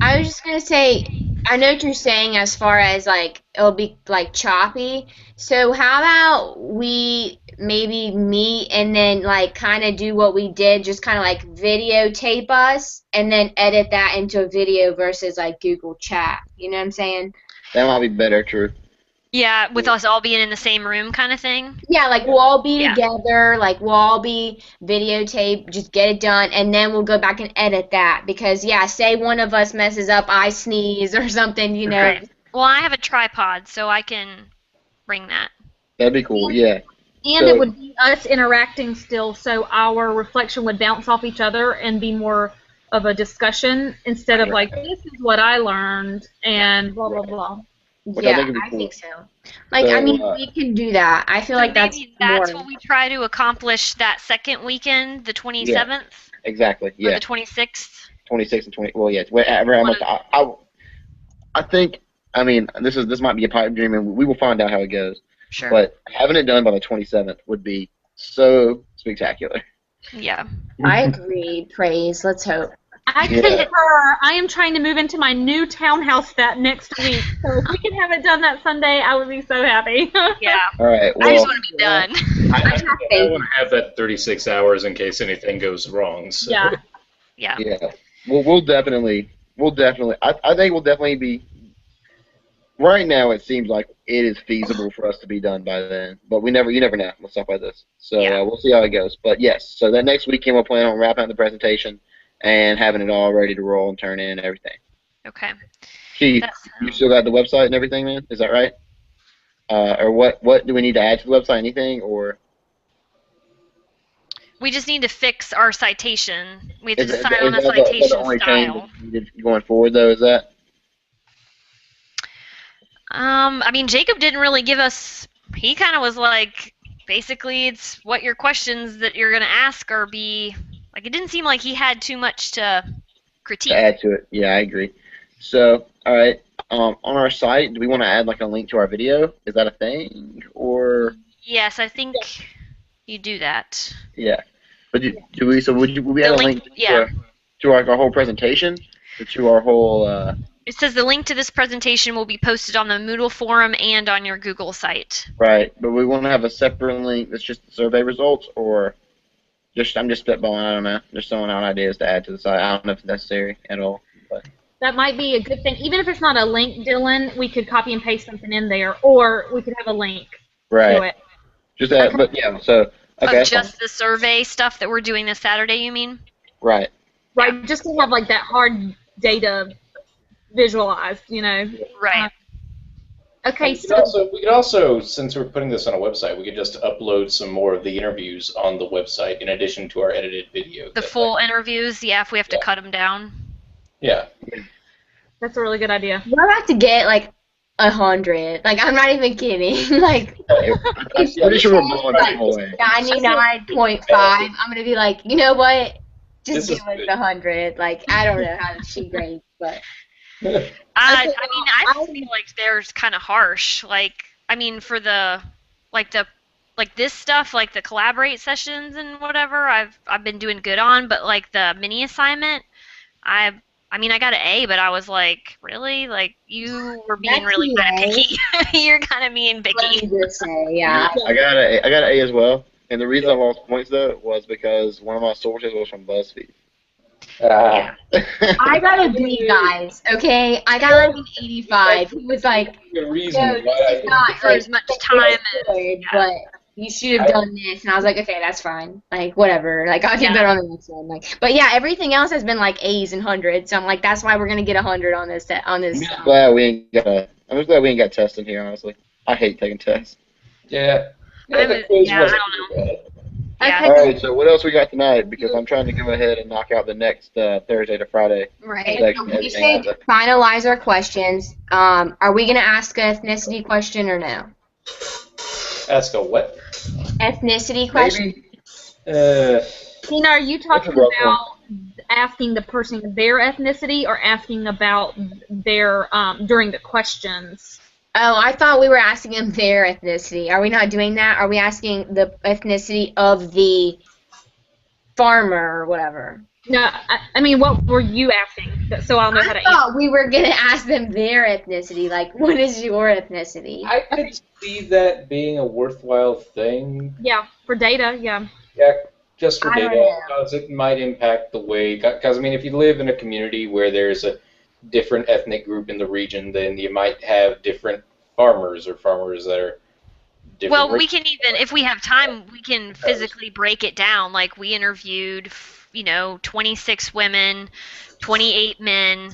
I was just gonna say, I know what you're saying as far as like it'll be like choppy. So how about we maybe meet and then like kind of do what we did, just kind of like videotape us and then edit that into a video versus like Google Chat. You know what I'm saying? That might be better, true. Yeah, with us all being in the same room kind of thing? Yeah, like we'll all be together, like we'll all be videotape, just get it done, and then we'll go back and edit that. Because, yeah, say one of us messes up, I sneeze or something, Right. Well, I have a tripod, so I can bring that. That'd be cool, yeah. And it would be us interacting still, so our reflection would bounce off each other and be more of a discussion instead of like, this is what I learned, and blah, blah, blah. Yeah, I think so. Like, I mean, we can do that. I feel like that's what we try to accomplish that second weekend, the 27th? Yeah, exactly, yeah. Or the 26th? 26 and 20, well, yeah. I think, I mean, this might be a pipe dream, and we will find out how it goes. Sure. But having it done by the 27th would be so spectacular. Yeah. I agree. Praise. Let's hope. I concur. I am trying to move into my new townhouse that next week. So if we can have it done that Sunday, I would be so happy. Yeah. All right. Well, I just want to be done. I want to have that 36 hours in case anything goes wrong. So. Yeah. Yeah. Yeah. Well, we'll definitely. I think we'll definitely be. Right now, it seems like it is feasible for us to be done by then, but you never know with stuff like this. So we'll see how it goes. But yes, so that next weekend we'll plan on wrapping up the presentation and having it all ready to roll and turn in and everything. Okay. Keith, you still got the website and everything, man? Is that right? Or what do we need to add to the website? Anything or? We just need to fix our citation. We have to Is decide on a that citation the only change style. going forward, though? Is that? I mean, Jacob didn't really give us. He kind of was like, basically, it's what your questions that you're gonna ask are be. Like, it didn't seem like he had too much to critique. To add to it, yeah, I agree. So, all right, on our site, do we want to add like a link to our video? Is that a thing, or? Yes, I think you do that. Yeah, but do we? So would we add a link? Yeah. To our whole presentation, or to our whole. It says the link to this presentation will be posted on the Moodle forum and on your Google site. Right, but we want to have a separate link that's just the survey results, or I'm just spitballing. I don't know. Just throwing out ideas to add to the site. I don't know if it's necessary at all. But That might be a good thing. Even if it's not a link, Dylan, we could copy and paste something in there, or we could have a link to right, it. just that. Okay. But yeah, so okay, Of just the survey stuff that we're doing this Saturday, you mean? right. Right, just to have like that hard data visualized, you know. Right. Okay, We so could also, since we're putting this on a website, we could just upload some more of the interviews on the website in addition to our edited video. The full interviews, yeah, if we have to cut them down. Yeah. that's a really good idea. We're about to get like 100. Like I'm not even kidding. Like I'm pretty sure we're blowing people away. 99.5. I'm gonna be like, you know what? Just This give is us good. 100. Like I don't know how she grades, but I mean, I feel like theirs kind of harsh. Like, I mean, for like this stuff, like the collaborate sessions and whatever, I've been doing good on. But like the mini assignment, I mean, I got an A, but I was like, really? Like, you were being That's really kind of an A. picky. You're kind of being let picky. me just say, yeah. I got an A as well, and the reason I lost points though was because one of my sources was from BuzzFeed. I got a B, guys. Okay, I got like an 85. He was like, The reason no, why this is not For like, as much time it's as good, but you should have done this. And I was like, okay, that's fine. Like, whatever. Like, I'll get better on the next one. Like, but yeah, everything else has been like A's and hundreds. So I'm like, that's why we're gonna get 100 on this. On this. I'm just glad we ain't got tests in here. Honestly, I hate taking tests. Yeah. I the quiz I wasn't don't too know. bad. Yeah. All right, so what else we got tonight? Because I'm trying to go ahead and knock out the next Thursday to Friday. Right. Like, So we everything should else. finalize our questions. Are we gonna ask an ethnicity question or no? Ask a what? Ethnicity question. Maybe. Tina, are you talking That's a rough about asking the person their ethnicity or asking about their during the questions? Oh, I thought we were asking them their ethnicity. Are we not doing that? Are we asking the ethnicity of the farmer or whatever? No, I mean, what were you asking? So I'll know how to I answer. thought we were gonna ask them their ethnicity. Like, what is your ethnicity? I could see that being a worthwhile thing. Yeah, for data, yeah. Yeah, just for I don't data, know. because it might impact the way. Because I mean, if you live in a community where there's a different ethnic group in the region, then you might have different farmers or farmers that are different. Well, we can even, if we have time, we can physically break it down. Like we interviewed, 26 women, 28 men.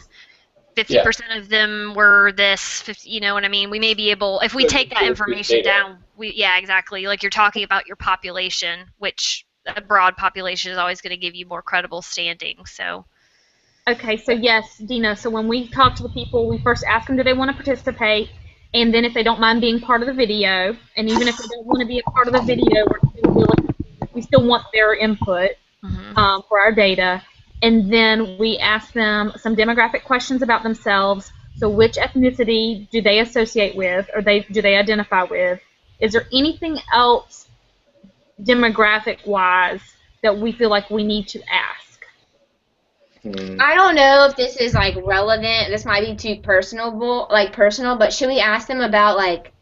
50% of them were this. 50, you know what I mean? We may be able, if we take that information down. Yeah, exactly. Like you're talking about your population, which a broad population is always going to give you more credible standing. So. Okay, so yes, Dina, so when we talk to the people, we first ask them do they want to participate, and then if they don't mind being part of the video, and even if they don't want to be a part of the video, we still want their input for our data. And then we ask them some demographic questions about themselves. So which ethnicity do they associate with, or do they identify with? Is there anything else demographic-wise that we feel like we need to ask? I don't know if this is like relevant. This might be too personal, but should we ask them about like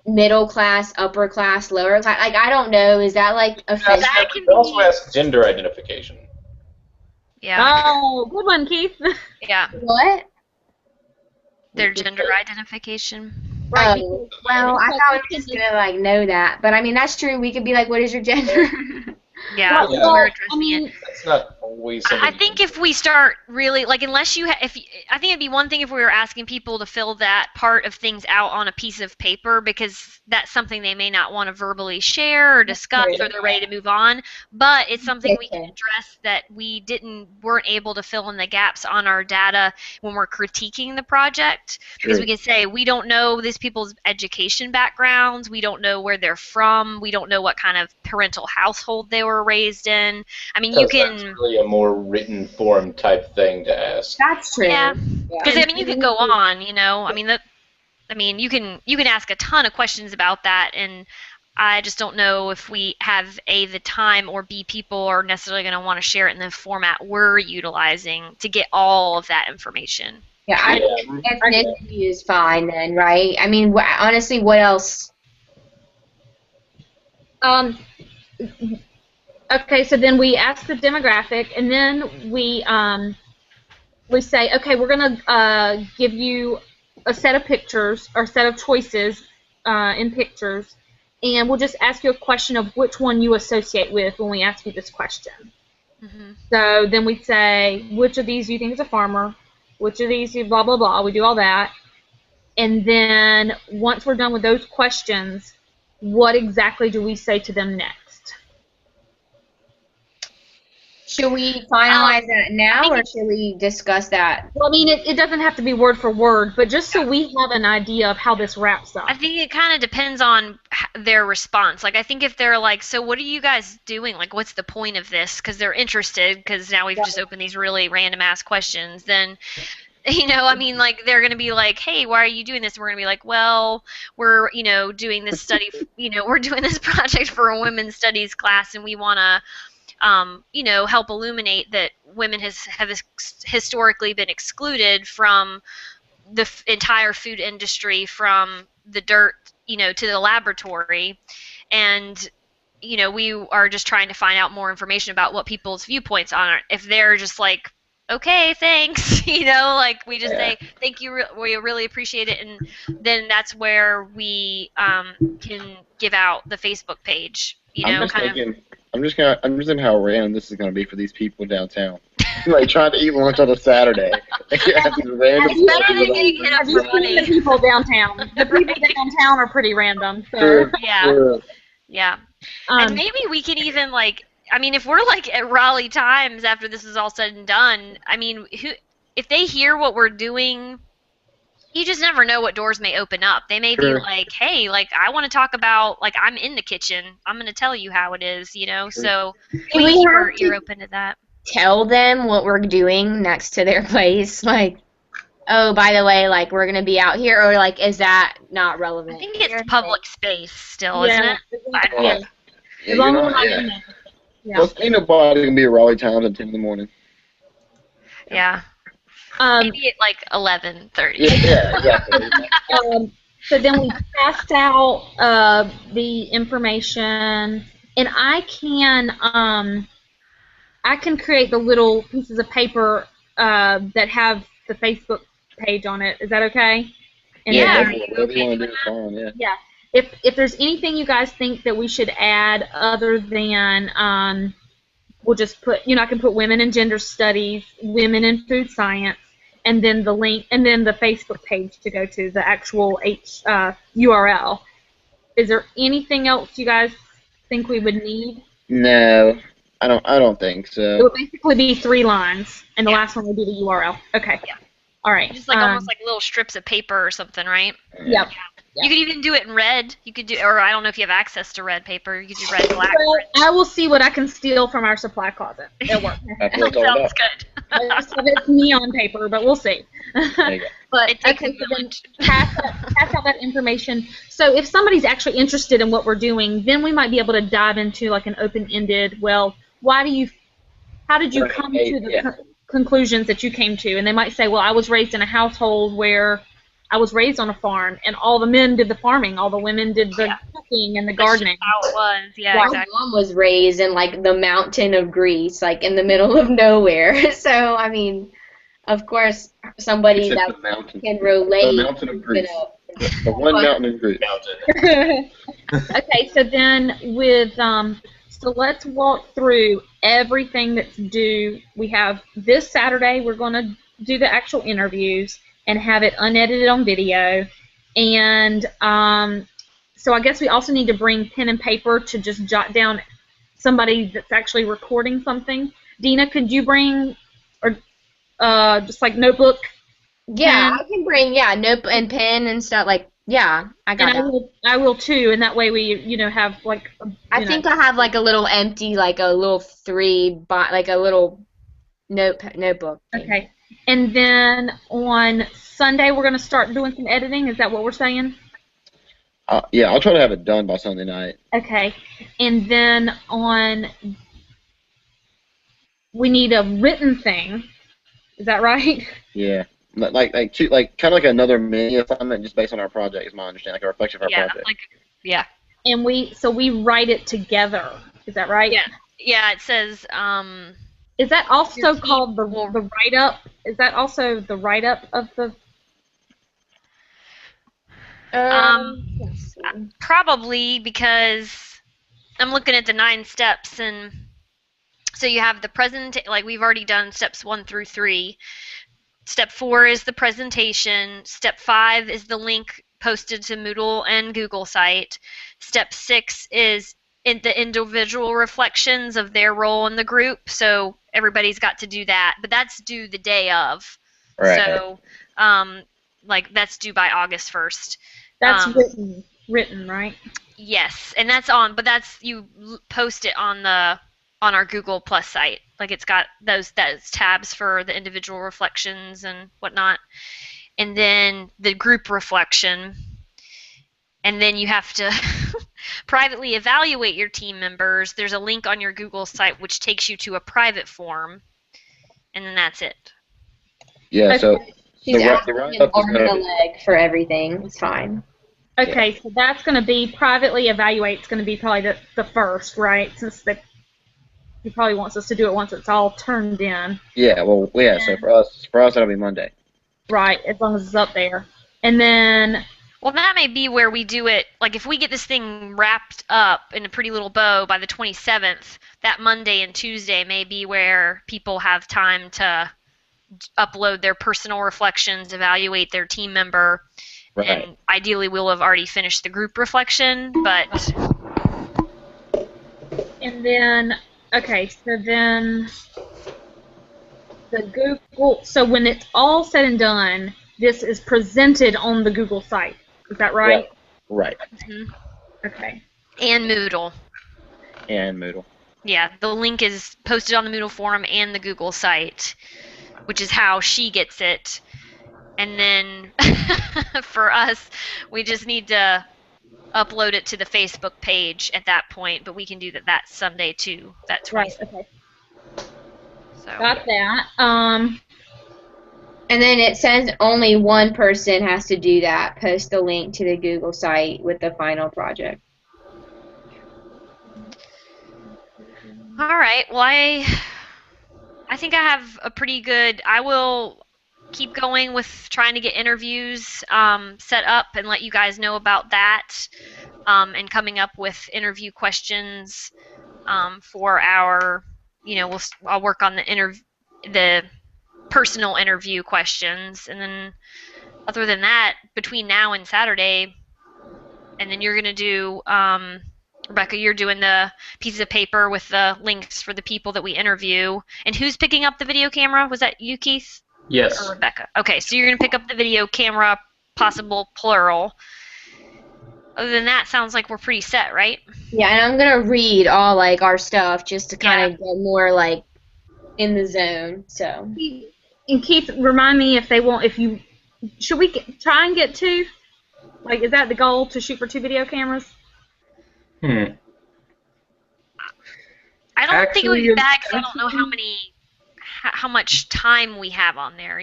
middle class, upper class, lower class? Like I don't know. Is that like offensive? That can We also be. ask gender identification. Yeah. Oh, good one, Keith. Yeah. What? Their gender identification. Right. Oh, well, I thought we were just gonna like know that, but I mean that's true. We could be like, "What is your gender?" Yeah. Well, We're I addressing mean, it. That's not always something. I think if we start really like, unless you, I think it'd be one thing if we were asking people to fill that part of things out on a piece of paper, because that's something they may not want to verbally share or discuss, or they're ready to move on. But it's something we can address that we weren't able to fill in the gaps on our data when we're critiquing the project, because we can say we don't know these people's education backgrounds, we don't know where they're from, we don't know what kind of parental household they were raised in. I mean, you can. That's really a more written form type thing to ask. That's true. Yeah, because I mean, you could go on. I mean you can ask a ton of questions about that, and I just don't know if we have A, the time, or B, people are necessarily going to want to share it in the format we're utilizing to get all of that information. Yeah, I Yeah. think ethnicity is fine then, right? I mean, honestly, what else? Um, okay, so then we ask the demographic, and then we say, okay, we're going to give you a set of pictures or a set of choices in pictures, and we'll just ask you a question of which one you associate with when we ask you this question. Mm-hmm. So then we say, which of these do you think is a farmer? Which of these, blah, blah, blah. We do all that. And then once we're done with those questions, what exactly do we say to them next? Should we finalize that I now, think or should we discuss that? Well, I mean, it doesn't have to be word for word, but just so we have an idea of how this wraps up. I think it kind of depends on their response. Like, I think if they're like, so what are you guys doing? Like, what's the point of this? Because they're interested, because now we've just opened these really random ass questions, then, I mean, like, they're going to be like, hey, why are you doing this? And we're going to be like, well, we're, doing this study, we're doing this project for a women's studies class, and we want to, help illuminate that women have historically been excluded from the entire food industry, from the dirt, to the laboratory, and we are just trying to find out more information about what people's viewpoints are. If they're just like, okay, thanks, like we just say thank you, we really appreciate it, and then that's where we can give out the Facebook page. I'm just thinking how random this is gonna be for these people downtown. Like trying to eat lunch on a Saturday. Have these random It's better people than getting hit up Have you for seen the money. people downtown? The people downtown are pretty random. So. Sure, Yeah. sure. Yeah. And maybe we can even I mean, if we're like at Raleigh Times after this is all said and done, I mean, if they hear what we're doing, you just never know what doors may open up. They may be Sure. like, hey, like I want to talk about, like, I'm in the kitchen. I'm going to tell you how it is, So Do please we keep have your ear to open to that. tell them what we're doing next to their place? Like, oh, by the way, like, we're going to be out here, or, like, is that not relevant? I think it's public space still, isn't it? Yeah. As Yeah, long you're as we're not, not yeah. in there. Yeah. Plus, ain't nobody gonna be at Raleigh Times at 10 in the morning. Yeah. Um, Maybe at like 11:30. Yeah, exactly. so then we passed out the information, and I can create the little pieces of paper that have the Facebook page on it. Is that okay? And Yeah. then- Are you Whatever you okay want to with do is fine, yeah. yeah. If there's anything you guys think that we should add other than we'll just put, I can put women in gender studies, women in food science, and then the link, and then the Facebook page to go to, the actual URL. Is there anything else you guys think we would need? No, I don't think It so. would basically be 3 lines, and the Yeah. last one would be the URL. Okay. Yeah. All right. Just like almost like little strips of paper or something, right? Yep. You could even do it in red. You could do, or I don't know if you have access to red paper. You could do red, black. Well, I will see what I can steal from our supply closet at work. That's what it's all Sounds about. good. It's neon paper, but we'll see. There you go. But It takes okay, a so then village. pass out that information. So if somebody's actually interested in what we're doing, then we might be able to dive into like an open-ended. Well, how did you Right, come to the yeah. conclusions that you came to? And they might say, well, I was raised in a household where I was raised on a farm, and all the men did the farming, all the women did the cooking and the That's just gardening. how it was. Yeah, My exactly. mom was raised in, like, the mountain of Greece, like, in the middle of nowhere. So, I mean, of course, somebody Except that the mountain. can relate, The mountain of Greece. know. The one mountain in Greece. Okay, so then so let's walk through everything that's due. We have this Saturday, we're going to do the actual interviews and have it unedited on video. And so I guess we also need to bring pen and paper to just jot down somebody that's actually recording something. Dina, could you bring, or just like notebook? Yeah, pen? I can bring, note and pen and stuff, like, yeah, I got And that. I will too, and that way we, have like. I think I have, like, a little empty, like, a little like, a little notebook thing. Okay. And then on Sunday we're going to start doing some editing. Is that what we're saying? Yeah, I'll try to have it done by Sunday night. Okay. And then we need a written thing. Is that right? Yeah, like kind of like another mini assignment, just based on our project, is my understanding, like a reflection of our Yeah, project. like yeah, And we write it together. Is that right? yeah, yeah. It says Is that your also team called the will the write up? Is that also the write up of the? Let's see. probably because I'm looking at the 9 steps, and so you have the present. Like we've already done steps 1 through 3. Step 4 is the presentation. Step 5 is the link posted to Moodle and Google site. Step 6 is in the individual reflections of their role in the group. So everybody's got to do that, but that's due the day of. Right. So, like that's due by August 1st. That's Um, written, right? yes, and that's on, but that's you post it on our Google Plus site. Like it's got those tabs for the individual reflections and whatnot, and then the group reflection, and then you have to privately evaluate your team members. There's a link on your Google site which takes you to a private form, and then that's it. Yeah. So Okay. She's the asking write an up is arm and gonna a be. leg for everything. It's fine. Okay, so that's going to be privately evaluate. It's going to be probably the first, right? Since he probably wants us to do it once it's all turned in. Yeah. Well. Yeah. So for us that'll be Monday. Right, as long as it's up there. And then Well, that may be where we do it. Like, if we get this thing wrapped up in a pretty little bow by the 27th, that Monday and Tuesday may be where people have time to upload their personal reflections, evaluate their team member, Right. and ideally we'll have already finished the group reflection. But and then okay, so then the Google. So when it's all said and done, this is presented on the Google site. Is that right? Right. Okay. and Moodle. And Moodle. Yeah, the link is posted on the Moodle forum and the Google site, which is how she gets it. And then for us, we just need to upload it to the Facebook page at that point, but we can do that Sunday too, that 20th. Right. Okay. So Got that. And then it says only one person has to do that. Post the link to the Google site with the final project. all right. Well, I think I have a pretty good. I will keep going with trying to get interviews set up and let you guys know about that, and coming up with interview questions for our. I'll work on the personal interview questions, and then other than that, between now and Saturday, and then you're gonna do. Rebecca, you're doing the pieces of paper with the links for the people that we interview. And who's picking up the video camera? Was that you, Keith? Yes. Or Rebecca? Okay, so you're going to pick up the video camera, possible plural. Other than that, sounds like we're pretty set, right? Yeah, and I'm gonna read all like our stuff just to kind of get more like in the zone. So And Keith, remind me if you should we try and get two? Like, is that the goal to shoot for 2 video cameras? Hmm. I don't think it would be Actually, bad because I don't know how much time we have on there.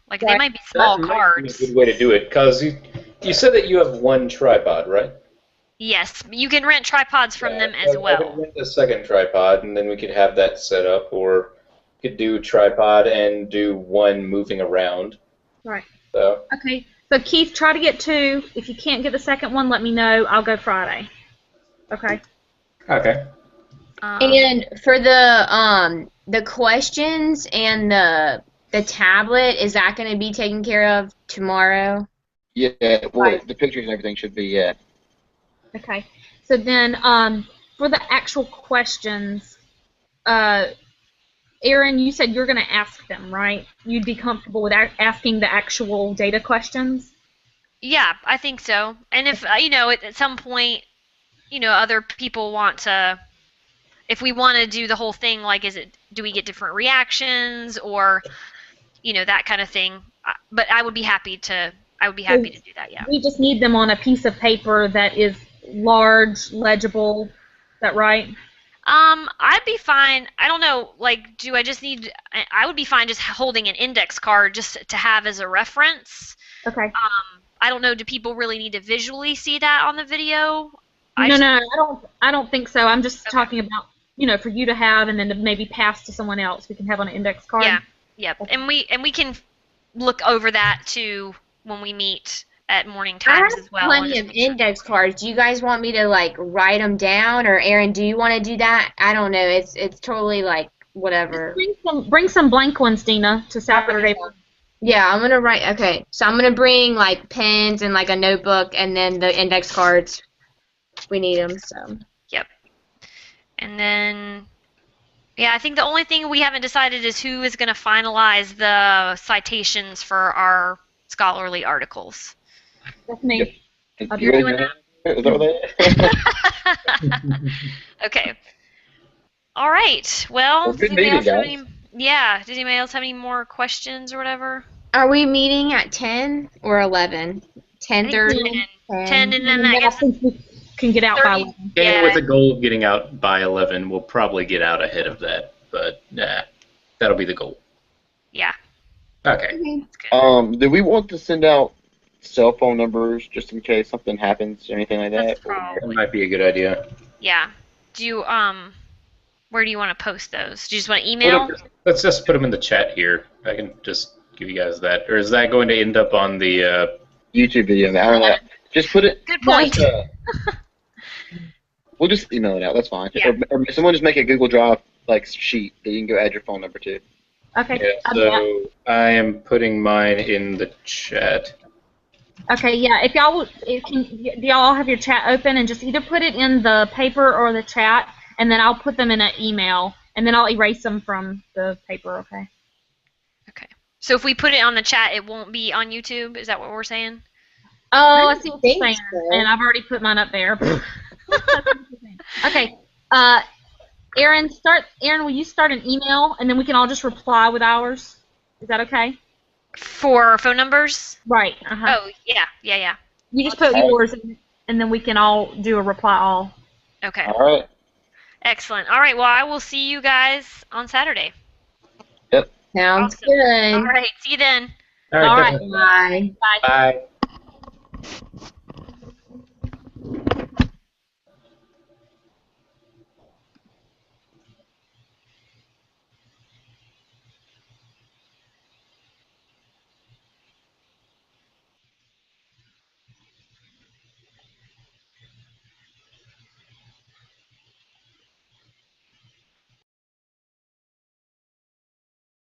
Like they Right. might be small that might cards. be a good way to do it, because you said that you have one tripod, right? Yes, you can rent tripods from them as I can well. rent a second tripod, and then we could have that set up, or could do tripod and do one moving around. Right. So Okay. So Keith, try to get 2. If you can't get the second one, let me know. I'll go Friday. Okay. okay. and for the questions and the tablet, is that gonna be taken care of tomorrow? Yeah. Well, the pictures and everything should be. Yeah. Okay. So then, for the actual questions, Aaron, you said you're going to ask them, right? You'd be comfortable with asking the actual data questions? Yeah, I think so. And if at some point, other people want to, if we want to do the whole thing, like, do we get different reactions or, that kind of thing? But I would be happy to. I would be happy to do that. Yeah. We just need them on a piece of paper that is large, legible. Is that right? I'd be fine. I don't know. Like, do I just need? I would be fine just holding an index card just to have as a reference. Okay. I don't know. Do people really need to visually see that on the video? I don't think so. I'm just Okay. talking about, for you to have and then to maybe pass to someone else. We can have on an index card. Yeah. Yep. And we can look over that too when we meet at morning I times have as well. plenty and of just make sure. index cards. Do you guys want me to like write them down, or Aaron, do you want to do that? I don't know. It's totally like whatever. Bring some blank ones, Dina, to Saturday. Yeah, I'm gonna write. Okay, so I'm gonna bring like pens and like a notebook, and then the index cards. We need them. So. Yep. And then, yeah, I think the only thing we haven't decided is who is going to finalize the citations for our scholarly articles. That's me. You're doing that? Is that what that is? Okay. All right. Well, Well, good does anybody else meeting, have guys. yeah. Does anybody else have any more questions or whatever? Are we meeting at 10 or 11? I think 10:30? 10, and then I I guess think we can get out by 30. 11. And Yeah. with a goal of getting out by 11, we'll probably get out ahead of that. But that'll be the goal. Yeah. Okay. That's good. Do we want to send out cell phone numbers just in case something happens or anything like That's that? Or- That probably. might be a good idea. Yeah. Do you where do you want to post those? Do you just want to email? Let's just put them in the chat here. I can just give you guys that. Or is that going to end up on the... YouTube video. I don't know. Just put it. Good point. We'll just email it out. That's fine. Yeah. Or someone just make a Google Drive like sheet that you can go add your phone number to. Okay. Yeah, so I am putting mine in the chat. Okay, yeah. If y'all do y'all all have your chat open and just either put it in the paper or the chat, and then I'll put them in an email, and then I'll erase them from the paper. Okay. Okay. So if we put it on the chat, it won't be on YouTube? Is that what we're saying? Oh, I see what you're think saying, so. and I've already put mine up there. Okay. Aaron, will you start an email, and then we can all just reply with ours? Is that okay? For phone numbers? Right. Uh-huh. Oh, yeah. You just put yours, and then we can all do a reply all. Okay. All right. Excellent. All right, well, I will see you guys on Saturday. Yep. Sounds Awesome. good. All right, see you then. All All right. right. Definitely. Bye. Bye. Bye.